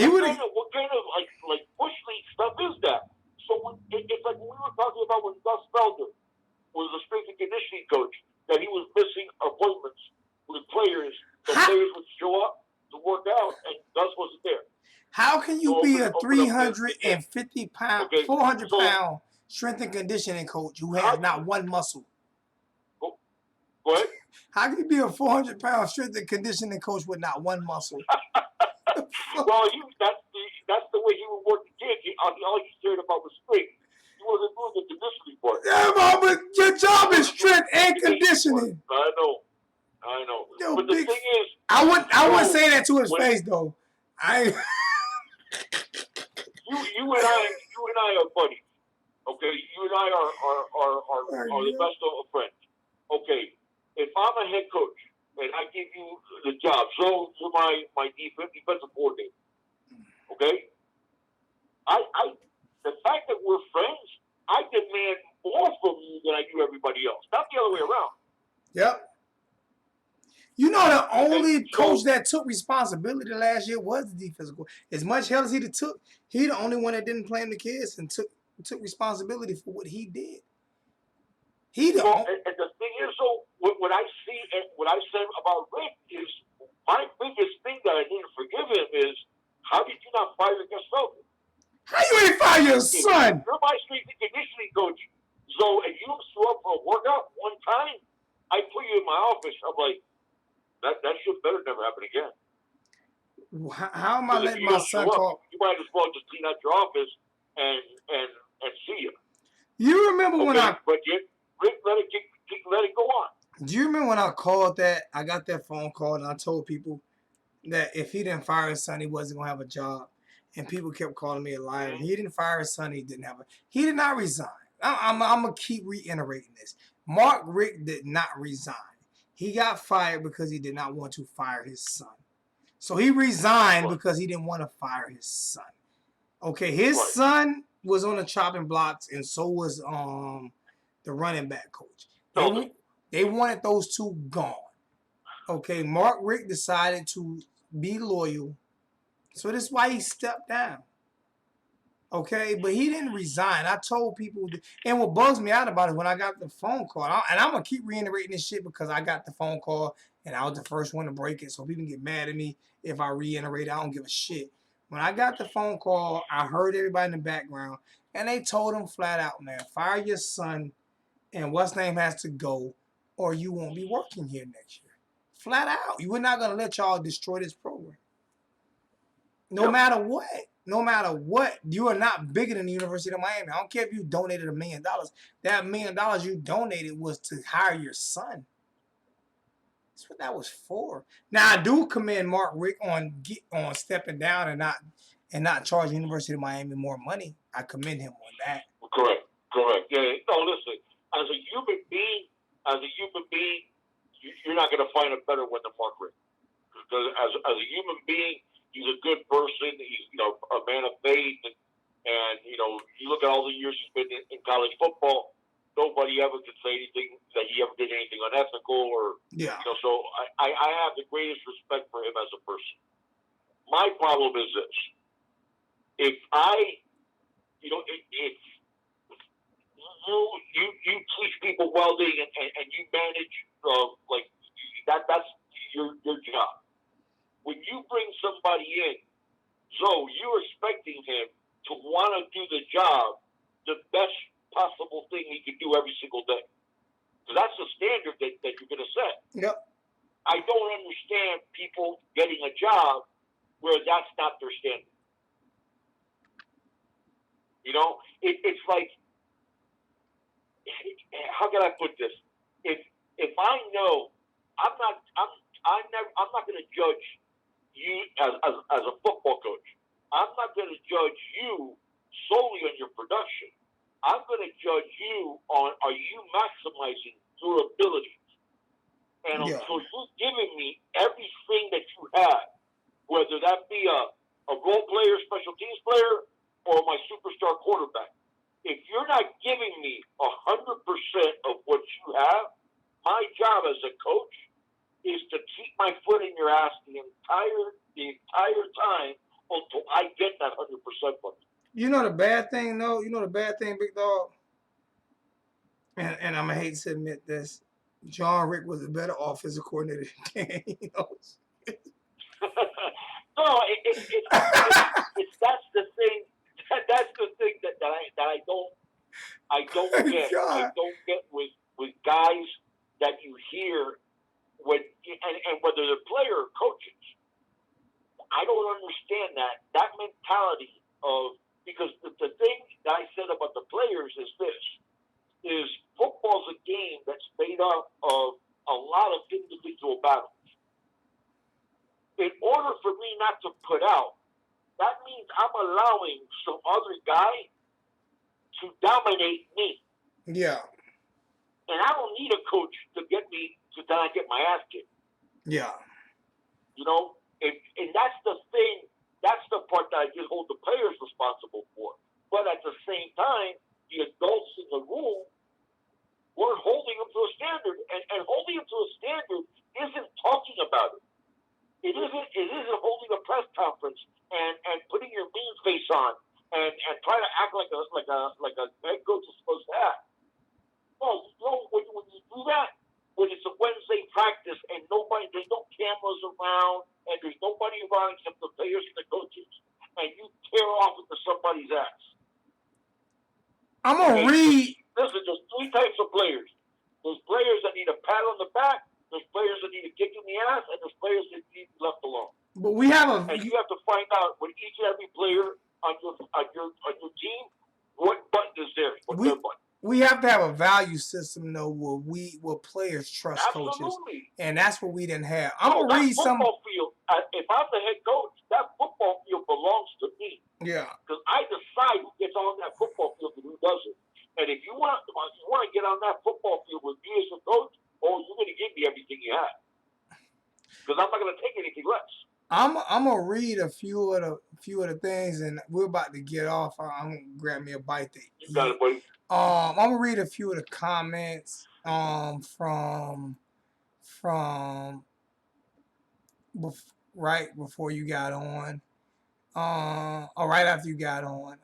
What kind of like bush league stuff is that? So it's like when we were talking about when Gus Felder was a strength and conditioning coach, that he was missing appointments with players. The players would show up to work out, and Gus wasn't there. How can you be a 350-pound, 400-pound strength and conditioning coach who has not one muscle? Go ahead. How can you be a 400-pound strength and conditioning coach with not one muscle? Well, that's the way he would work the gig. All he cared about was strength. He wasn't doing the conditioning part. Yeah, but your job is strength and conditioning. I know. Yo, but the thing is, I wouldn't say that to his face though. You and I are buddies. Okay, you and I are the best of friends. Okay, if I'm a head coach and I give you the job, so you're my defensive coordinator. Okay, the fact that we're friends, I demand more from you than I do everybody else. Not the other way around. Yep. You know, the only coach that took responsibility last year was the defensive coach. As much hell as he took, he the only one that didn't blame the kids and took responsibility for what he did. And the thing is, so what I see and what I said about Rick is my biggest thing that I didn't forgive him is how did you not fire Gus Felder? How you ain't fire your son? You're my strength my office. I'm like, that shit better never happen again. How am I Because if letting you my don't son show up, call? you might as well just clean out your office and see you. You remember when Okay, but Rick, let it go on. do you remember when I called that? I got that phone call and I told people that if he didn't fire his son, he wasn't gonna have a job, and people kept calling me a liar. He didn't fire his son. He did not resign. I'm gonna keep reiterating this. Mark Richt did not resign. He got fired because he did not want to fire his son. So he resigned because he didn't want to fire his son. Okay, his son was on the chopping blocks, and so was the running back coach. They wanted those two gone. Okay, Mark Richt decided to be loyal, so that's why he stepped down. Okay, but he didn't resign. I told people, and what bugs me out about it when I got the phone call, and I'm gonna keep reiterating this shit because I got the phone call and I was the first one to break it, so people can get mad at me if I reiterate. I don't give a shit. When I got the phone call, I heard everybody in the background, and they told him flat out, man, fire your son, and what's name has to go, or you won't be working here next year. Flat out, we're not gonna let y'all destroy this program. No matter what, you are not bigger than the University of Miami. I don't care if you donated $1 million. That $1 million you donated was to hire your son. That's what that was for. Now I do commend Mark Richt on stepping down and not charging University of Miami more money. I commend him on that. Correct. Yeah. No, listen. As a human being, you're not going to find a better one than Mark Richt. Because as a human being, he's a good person. He's a man of faith, and you look at all the years he's been in college football. Nobody ever could say anything that he ever did anything unethical or So I have the greatest respect for him as a person. My problem is this: if if you teach people welding and you manage like that's your job. When you bring somebody in, so you're expecting him to want to do the job the best possible thing he can do every single day. So that's the standard that you're going to set. Yep. I don't understand people getting a job where that's not their standard. It's like, how can I put this? If I know I'm not going to judge you as a football coach. I'm not going to judge you solely on your production. I'm going to judge you on, are you maximizing your abilities? And until you're giving me everything that you have, whether that be a role player, special teams player, or my superstar quarterback, if you're not giving me 100% of what you have, my job as a coach is to keep my foot in your ass the entire time until I get that 100% from you. You know the bad thing, though? You know the bad thing, big dog? And I'm going to hate to admit this. John Richt was a better offensive coordinator than he knows. No, it's that's the thing. That's the thing that I don't get. I don't get with guys that you hear and whether they're player or coaches. I don't understand that mentality of, because the thing that I said about the players is this, is football's a game that's made up of a lot of individual battles. In order for me not to put out, that means I'm allowing some other guy to dominate me. Yeah. And I don't need a coach to get me to not get my ass kicked. Yeah. And that's the thing. That's the part that I just hold the players responsible for. But at the same time, the adults in the room, we're holding them to a standard. And holding them to a standard isn't talking about it. It isn't holding a press conference and putting your mean face on and trying to act like a head coach is supposed to act. Well, when you do that, when it's a Wednesday practice and there's no cameras around and there's nobody around except the players and the coaches, and you tear off into somebody's ass. I'm gonna read. Listen, there's three types of players. There's players that need a pat on the back. the ass, and there's players that need to be left alone. But we have a. And you have to find out with each and every player on your team what button is theirs, what their button. We have to have a value system though, where players trust coaches, Absolutely. and that's what we didn't have. I'm gonna that read some. football field. If I'm the head coach, that football field belongs to me. Yeah. Because I decide who gets on that football field and who doesn't. And if you want to get on that football field with me as a coach, you're going to give me everything you have. Because I'm not going to take anything less. I'm gonna read a few of the things, and we're about to get off. I'm gonna grab me a bite to eat. You got it, buddy. I'm gonna read a few of the comments from right before you got on. Or right after you got on.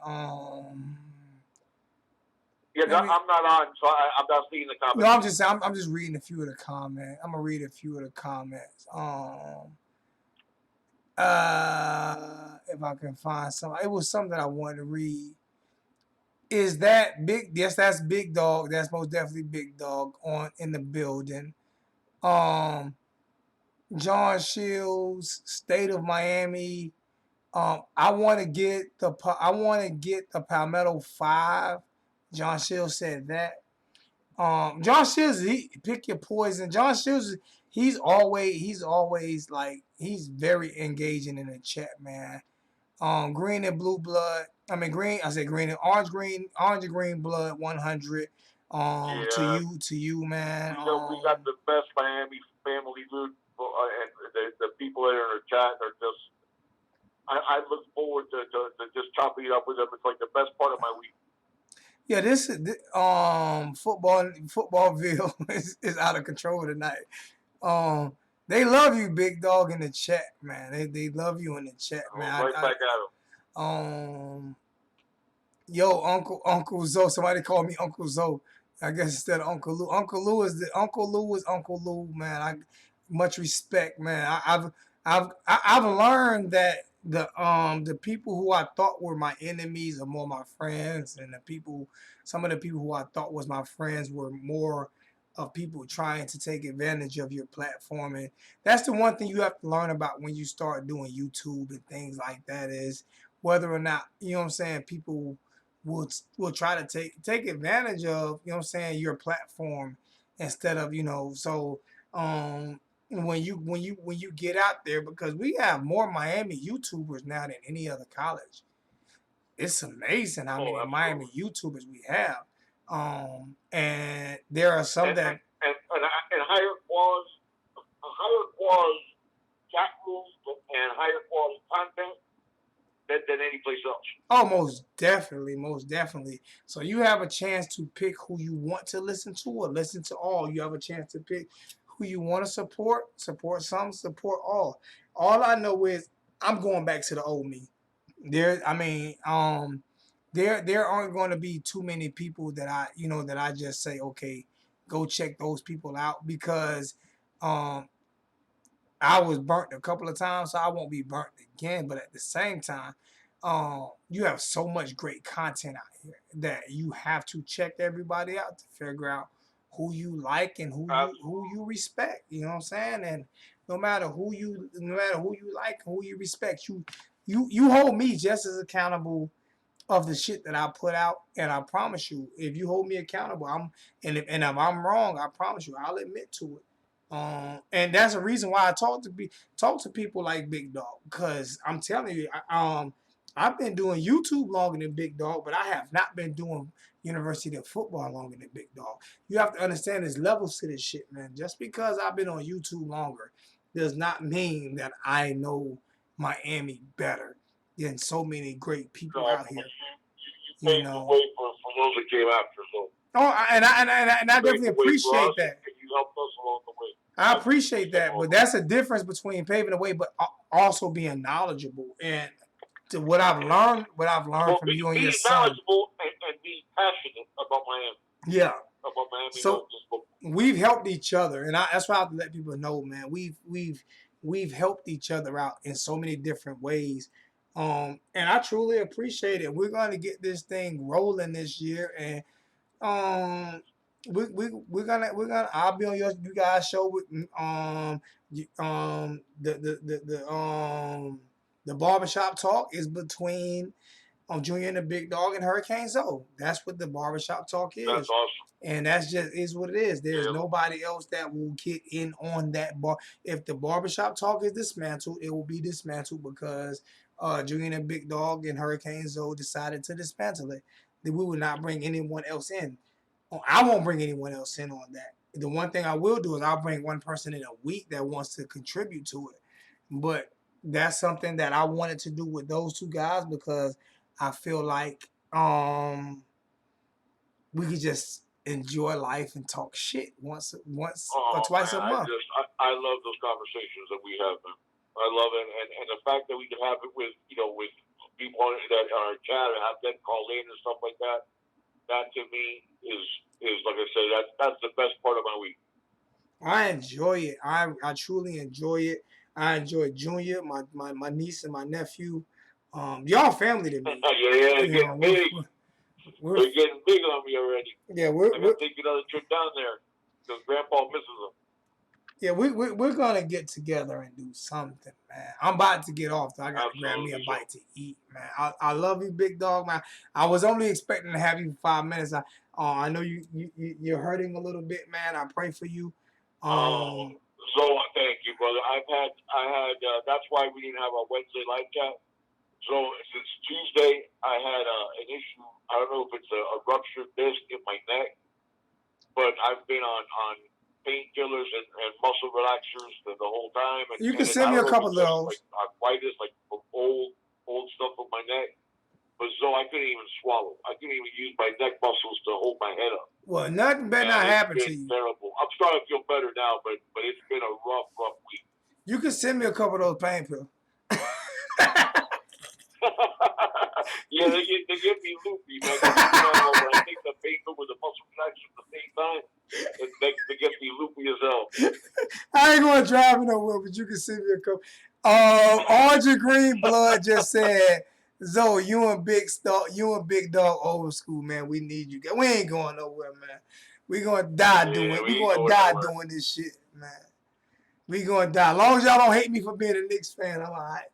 Yeah, I'm not on, so I'm not seeing the comments. No, I'm just reading a few of the comments. I'm gonna read a few of the comments. If I can find some, it was something that I wanted to read. Is that big? Yes, that's Big Dog. That's most definitely Big Dog in the building. John Shields, State of Miami. I want to get the Palmetto 5. John Shields said that. John Shields, pick your poison. John Shields, he's always like, he's very engaging in the chat, man. Green and blue blood. I mean green. I said green and orange and green blood. 100. To you, man. We got the best Miami family, dude, and the people that are in the chat are just. I look forward to just chopping it up with them. It's like the best part of my week. Yeah, this Footballville is out of control tonight. They love you, Big Dog, in the chat, man. They love you in the chat, man. Right back at them. Yo, Uncle Zoe. Somebody called me Uncle Zoe. I guess instead of Uncle Lou. Uncle Lou is Uncle Lou, man. Much respect, man. I've learned that the people who I thought were my enemies are more my friends, and some of the people who I thought was my friends were more of people trying to take advantage of your platform. And that's the one thing you have to learn about when you start doing YouTube and things like that, is whether or not, you know what I'm saying, people will try to take advantage of, you know what I'm saying, your platform instead of, so when you get out there, because we have more Miami YouTubers now than any other college. It's amazing how many Miami YouTubers we have. And there are some that and higher quality chat rooms and higher quality content than any place else. Oh, most definitely. So you have a chance to pick who you want to listen to or listen to all. You have a chance to pick who you want to support some, support all. All I know is I'm going back to the old me. There aren't going to be too many people that I just say, okay, go check those people out, because I was burnt a couple of times, so I won't be burnt again. But at the same time, you have so much great content out here that you have to check everybody out to figure out who you like and who you respect. You know what I'm saying? And no matter who you like, who you respect, you hold me just as accountable of the shit that I put out. And I promise you, if you hold me accountable, if I'm wrong, I promise you, I'll admit to it. And that's the reason why I talk to people like Big Dog, because I'm telling you, I've been doing YouTube longer than Big Dog, but I have not been doing University of Football longer than Big Dog. You have to understand there's levels to this shit, man. Just because I've been on YouTube longer does not mean that I know Miami better than so many great people out here. You paved the way for those that came after. So. Oh, and I definitely appreciate that. You helped us along the way. I appreciate that, but that's a difference between paving the way, but also being knowledgeable. And to what I've learned from you and your son. Knowledgeable and being passionate about Miami. Yeah. About Miami. So we've helped each other, and that's why I have to let people know, man. We've helped each other out in so many different ways. And I truly appreciate it. We're going to get this thing rolling this year, and We're gonna I'll be on you guys show with the barbershop talk is between Junior and the Big Dog and Hurricane Zoe. That's what the barbershop talk That's is. awesome. And that's just is what it is. There's Yeah. nobody else that will get in on that bar. If the barbershop talk is dismantled, it will be dismantled because Junior and Big Dog and Hurricane Zoe decided to dismantle it. Then we will not bring anyone else in. I won't bring anyone else in on that. The one thing I will do is I'll bring one person in a week that wants to contribute to it. But that's something that I wanted to do with those two guys because I feel like we could just enjoy life and talk shit once or twice a Man, month. I love those conversations that we have, man. I love it, and the fact that we can have it with with people that are in chat and have them call in and stuff like that. That to me is like I say, that's the best part of my week. I enjoy it. I truly enjoy it. I enjoy Junior, my niece and my nephew. Y'all family to me. Yeah, You know, getting big. we're They're getting big on me already. yeah, I gotta take another trip down there because Grandpa misses them. yeah, we're gonna get together and do something, man. I'm about to get off, so I gotta grab me a bite to eat, man. I love you, Big Dog, man. I was only expecting to have you for 5 minutes. I know you're hurting a little bit, man. I pray for you. So thank you, brother. I had that's why we didn't have our Wednesday live chat. So since Tuesday, I had an issue. I don't know if it's a ruptured disc in my neck, but I've been on painkillers and muscle relaxers the whole time. And, you can send me a couple of those. Like arthritis, like old stuff on my neck. But so I couldn't even swallow. I couldn't even use my neck muscles to hold my head up. Well, nothing better not happen to you. Terrible. I'm starting to feel better now, but it's been a rough week. You can send me a couple of those pain pills. Yeah, they get me loopy, man. When I take the paper with the muscle relaxer at the same time, they get me loopy as hell. I ain't gonna drive it nowhere, but you can send me a couple. Audrey Greenblood just said, Zoe, you and Big Dog old school, man. We need you. We ain't going nowhere, man. We gonna die doing. We gonna die doing this shit, man. We gonna die. As long as y'all don't hate me for being a Knicks fan, I'm alright.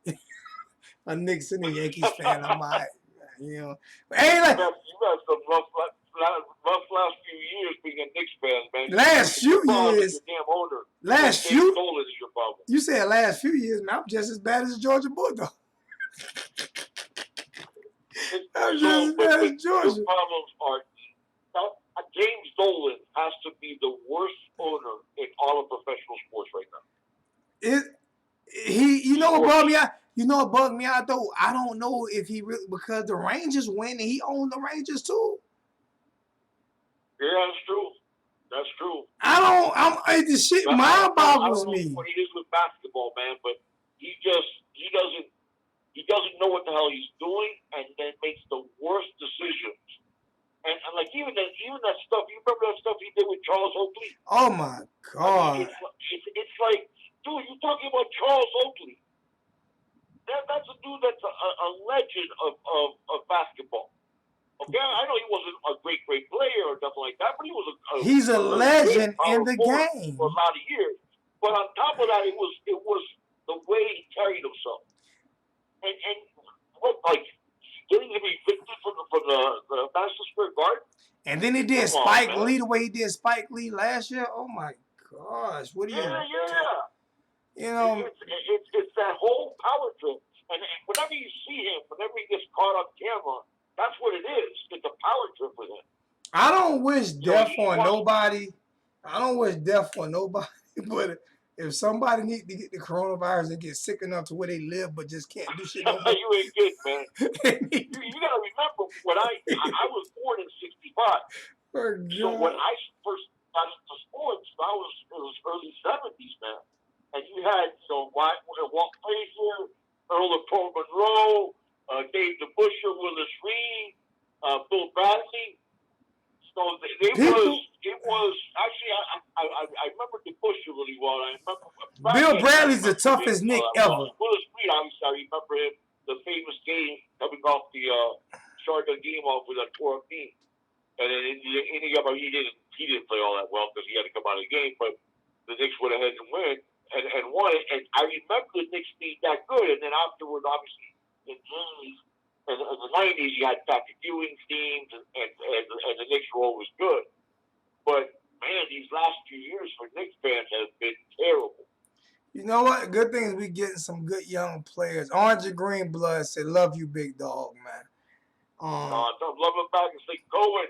A Knicks and a Yankees fan, I'm alright. You know, ain't like you got some rough last few years being a Knicks fan, man. Last few years. Your damn owner. Last few. Is your problem. You said last few years, man. I'm just as bad as a Georgia Bulldog. I'm just as bad as Georgia. Your problems are. James Dolan has to be the worst owner in all of professional sports right now. You know what bugged me out? You know what bugged me out though? I don't know if he really, because the Rangers win and he owned the Rangers too. Yeah, that's true. That's true. The shit mind boggles me. What he is with basketball, man, but he doesn't know what the hell he's doing, and then makes the worst decisions. And like even that stuff. You remember that stuff he did with Charles Oakley? Oh my God! I mean, it's like, dude, you're talking about Charles Oakley. That's a dude that's a legend of basketball. Okay, I know he wasn't a great player or nothing like that, but he was he's a legend in the game for a lot of years. But on top of that, it was the way he carried himself, and what, like getting to be evicted from the Madison Square Garden. And then he did Spike Lee the way he did Spike Lee last year. Oh my gosh, what do you? Yeah. You know, it's that whole power trip, and whenever you see him, whenever he gets caught on camera, that's what it is. It's a power trip with him. I don't wish death on nobody. But if somebody needs to get the coronavirus and get sick enough to where they live but just can't do shit no more. You ain't good, man. you gotta remember when I was born in '65. So when I first got into sports, it was early '70s, man. And you had Walt Frazier, Earl of Pro Monroe, Dave DeBusschere, Willis Reed, Bill Bradley. So it was actually I remember DeBusschere really well. I remember Bill Bradley's the toughest Nick ever. Willis Reed, obviously, I remember him, the famous game coming off the starting the game off with a tore up knee. And then he didn't play all that well because he had to come out of the game. But the Knicks went ahead and won it. And I remember the Knicks being that good. And then afterwards, obviously, in the 90s, you had Patrick Ewing's teams, and the Knicks were always good. But man, these last few years for Knicks fans have been terrible. You know what? Good thing is we getting some good young players. Orange and Green Blood said, "Love you, big dog, man." Don't love him back and say, Cohen.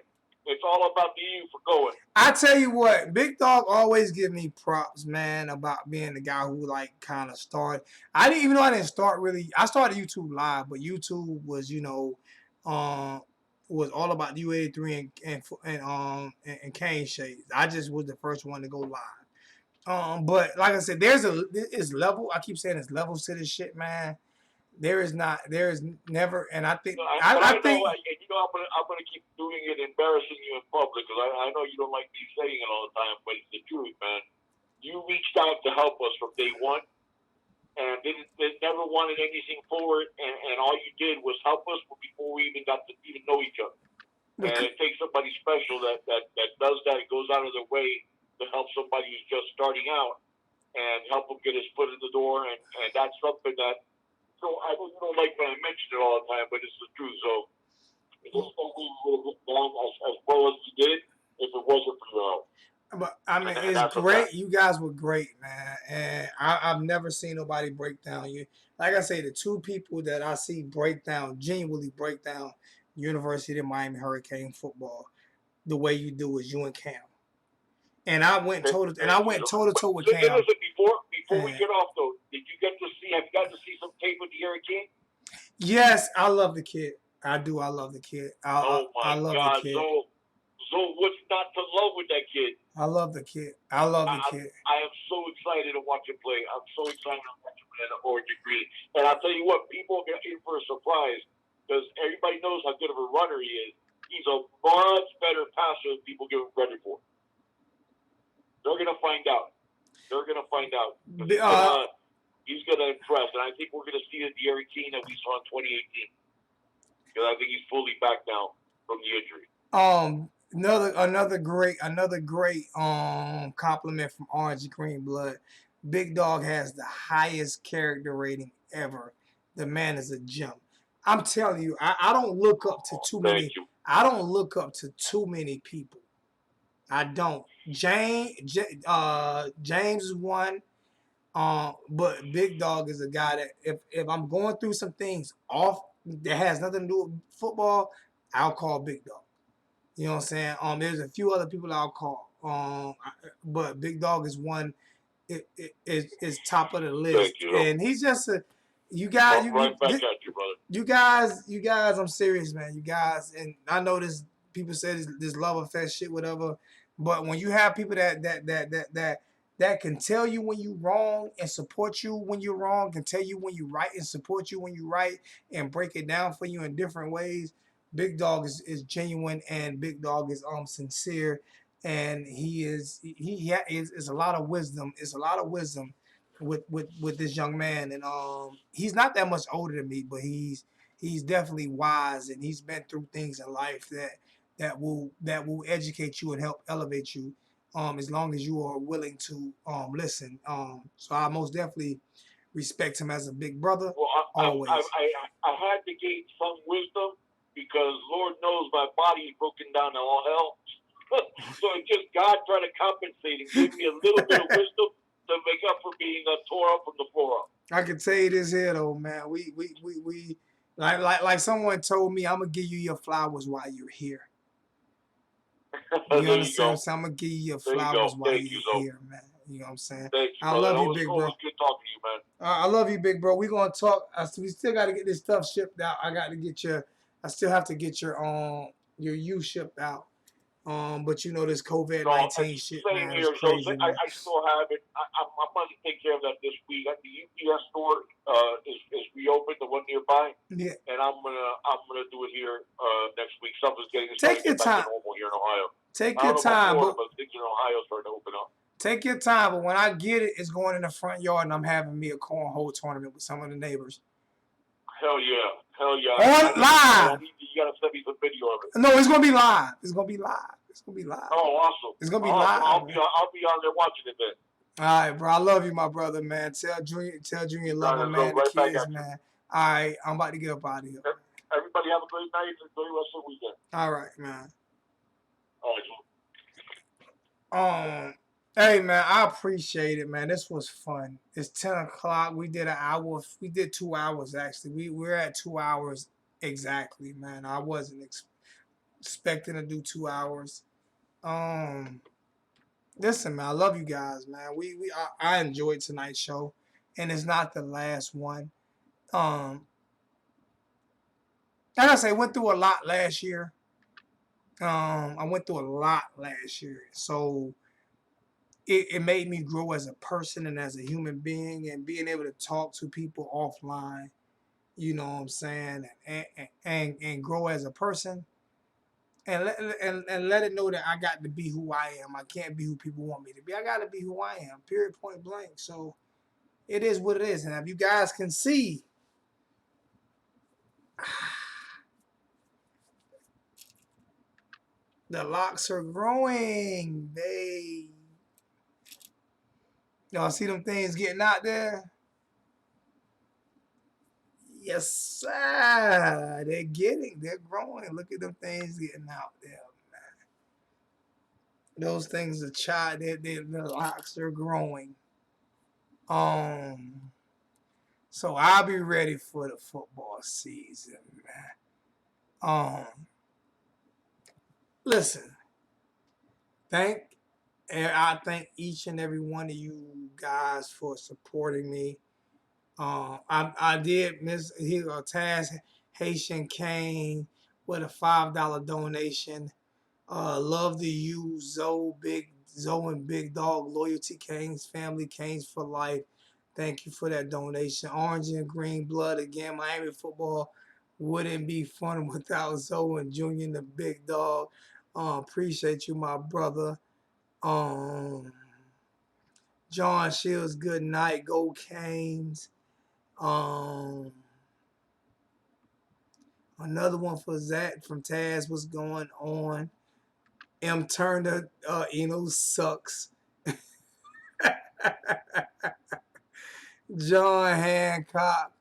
It's all about the you for Cohen. I tell you what, Big Dog always give me props, man, about being the guy who like kind of started. I didn't even know I didn't start really. I started YouTube Live, but YouTube was, was all about U83 and Kane Shades. I just was the first one to go live. But like I said, it's level. I keep saying it's levels to this shit, man. There is never, and I think, I think. And you know, I'm gonna keep doing it, embarrassing you in public, because I know you don't like me saying it all the time, but it's the truth, man. You reached out to help us from day one, and they never wanted anything for it, and all you did was help us before we even got to even know each other. And it takes somebody special that does that, goes out of their way to help somebody who's just starting out and help them get his foot in the door, and that's something that. So I know you don't like when I mention it all the time, but it's the truth. So it's just that we would have done as well as we did if it wasn't for you. But I mean, it's great. You guys were great, man, and I've never seen nobody break down you. Like I say, the two people that I see genuinely break down University of Miami Hurricane football, the way you do is you and Cam. And I went toe to toe with Cam. Listen, before we get off though, have you got to see some tape with the Hurricane? Yes, I love the kid. I do. I love the kid. I love the kid. So what's not to love with that kid? I love the kid. I am so excited to watch him play. I'm so excited to watch him play in the orange and green. And I'll tell you what, people are in for a surprise because everybody knows how good of a runner he is. He's a much better passer than people give him credit for. They're going to find out. He's going to impress. And I think we're going to see the Hurricane that we saw in 2018. Because I think he's fully back now from the injury. Another great compliment from Orange and Green Blood. Big Dog has the highest character rating ever. The man is a gem. I'm telling you, I don't look up to too many. I don't look up to too many people. I don't. James is one. But Big Dog is a guy that if I'm going through some things off that has nothing to do with football, I'll call Big Dog. You know what I'm saying? There's a few other people I'll call. But Big Dog is one. Is top of the list, and he's just you guys. You guys. I'm serious, man. You guys, and I know this. People say this love affair shit, whatever. But when you have people that can tell you when you're wrong and support you when you're wrong, can tell you when you're right and support you when you're right, and break it down for you in different ways. Big Dog is genuine, and Big Dog is sincere, and he is a lot of wisdom. It's a lot of wisdom with this young man, and he's not that much older than me, but he's definitely wise, and he's been through things in life that will educate you and help elevate you, as long as you are willing to listen. So I most definitely respect him as a big brother. Well, always. I had to gain some wisdom because Lord knows my body is broken down to all hell. So it's just God trying to compensate and give me a little bit of wisdom to make up for being tore up from the floor up. I can tell you this here though, man. We like someone told me, I'm gonna give you your flowers while you're here. You understand? I'm saying? I'm gonna give you your flowers while you're here, man. You know what I'm saying? I love you, big bro. Good talking to you, man. I love you, big bro. We're gonna talk. We still got to get this stuff shipped out. I still have to get your U shipped out. But you know this COVID-19 shit, man, is crazy. So I still have it. I'm going to take care of that this week. The UPS store is reopened, the one nearby. Yeah. And I'm gonna do it here next week. Something's getting Take your time. Normal here in Ohio. Take your time, but things in Ohio starting to open up. Take your time, but when I get it, it's going in the front yard, and I'm having me a cornhole tournament with some of the neighbors. Hell yeah. Hell yeah. On live. You gotta send me some video of it. No, it's gonna be live. It's gonna be live. It's gonna be live. Oh, awesome. It's gonna be Awesome. live. I'll be on there watching it then. All right, bro. I love you, my brother, man. Tell Junior love him, man. The Right back kids, at you. man. All right, I'm about to get up out of here. Everybody have a great night and enjoy the rest of the weekend. All right, man. All right. Hey, man, I appreciate it, man. This was fun. It's 10 o'clock. We did an hour. We did 2 hours, actually. We're at 2 hours exactly, man. I wasn't expecting to do 2 hours. Listen, man, I love you guys, man. I enjoyed tonight's show, and it's not the last one. Like I say, went through a lot last year. I went through a lot last year, so it made me grow as a person and as a human being, and being able to talk to people offline. You know what I'm saying, and grow as a person. And let it know that I got to be who I am. I can't be who people want me to be. I got to be who I am, period, point blank. So it is what it is. And if you guys can see, the locks are growing. Y'all see them things getting out there? Yes, sir. They're growing. Look at them things getting out there. Those things are the locks are growing. So I'll be ready for the football season, man. Listen, I thank each and every one of you guys for supporting me. I did miss Taz Haitian Kane with a $5 donation. Love to you, Zoe and Big Dog, Loyalty Canes, Family Canes for Life. Thank you for that donation. Orange and Green Blood again. Miami football wouldn't be fun without Zoe and Junior and the Big Dog. Appreciate you, my brother. John Shields, good night. Go Canes. Another one for Zach from Taz. What's going on? M. Turner, sucks. John Hancock.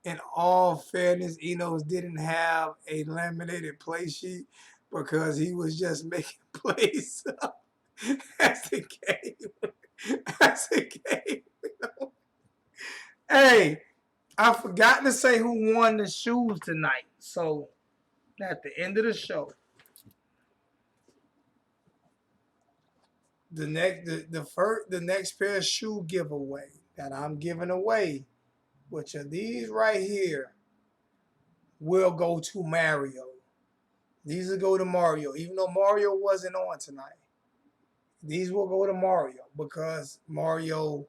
In all fairness, Enos didn't have a laminated play sheet because he was just making plays up as the game. Hey, I forgot to say who won the shoes tonight. So at the end of the show, the next pair of shoe giveaway that I'm giving away, which are these right here, will go to Mario. These will go to Mario, even though Mario wasn't on tonight. These will go to Mario because Mario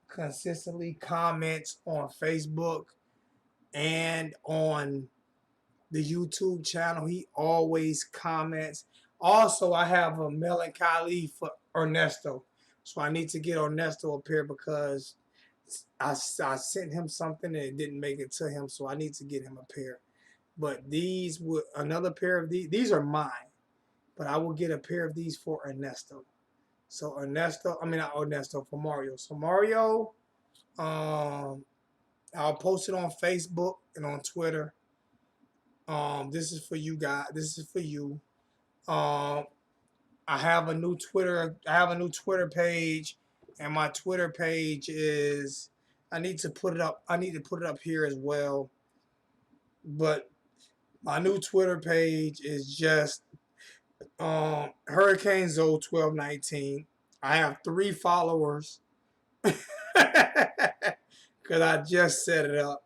consistently comments on Facebook and on the YouTube channel. He always comments. Also, I have a melancholy for Ernesto. So I need to get Ernesto up here because I sent him something and it didn't make it to him. So I need to get him a pair. But another pair of these are mine. But I will get a pair of these for Ernesto. So not Ernesto, for Mario. So Mario, I'll post it on Facebook and on Twitter. This is for you guys. This is for you. I have a new Twitter page, and my Twitter page is. I need to put it up here as well. But my new Twitter page is just Hurricane Zoe 1219. I have 3 followers because I just set it up.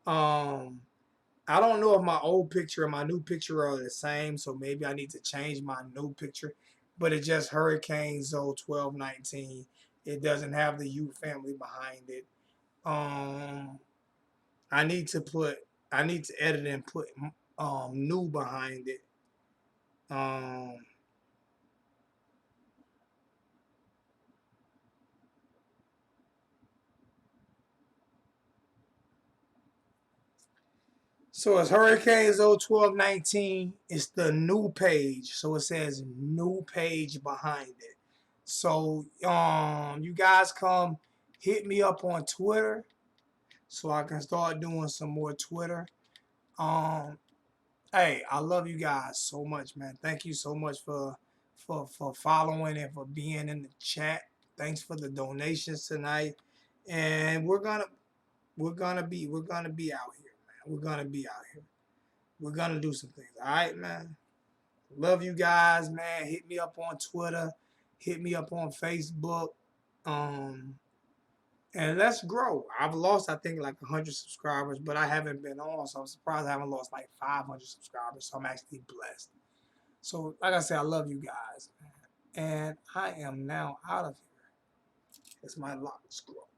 I don't know if my old picture and my new picture are the same, so maybe I need to change my new picture. But it's just Hurricane Zoe 1219. It doesn't have the U family behind it. I need to edit and put new behind it. So it's Hurricanes 01219. It's the new page. So it says new page behind it. So you guys come hit me up on Twitter so I can start doing some more Twitter. Hey, I love you guys so much, man. Thank you so much for following and for being in the chat. Thanks for the donations tonight. And we're gonna be out here, man. We're gonna be out here. We're gonna do some things. All right, man. Love you guys, man. Hit me up on Twitter. Hit me up on Facebook. And let's grow. I've lost, I think, like 100 subscribers, but I haven't been on, so I'm surprised I haven't lost like 500 subscribers. So I'm actually blessed. So, like I said, I love you guys, man. And I am now out of here. It's my lock scroll.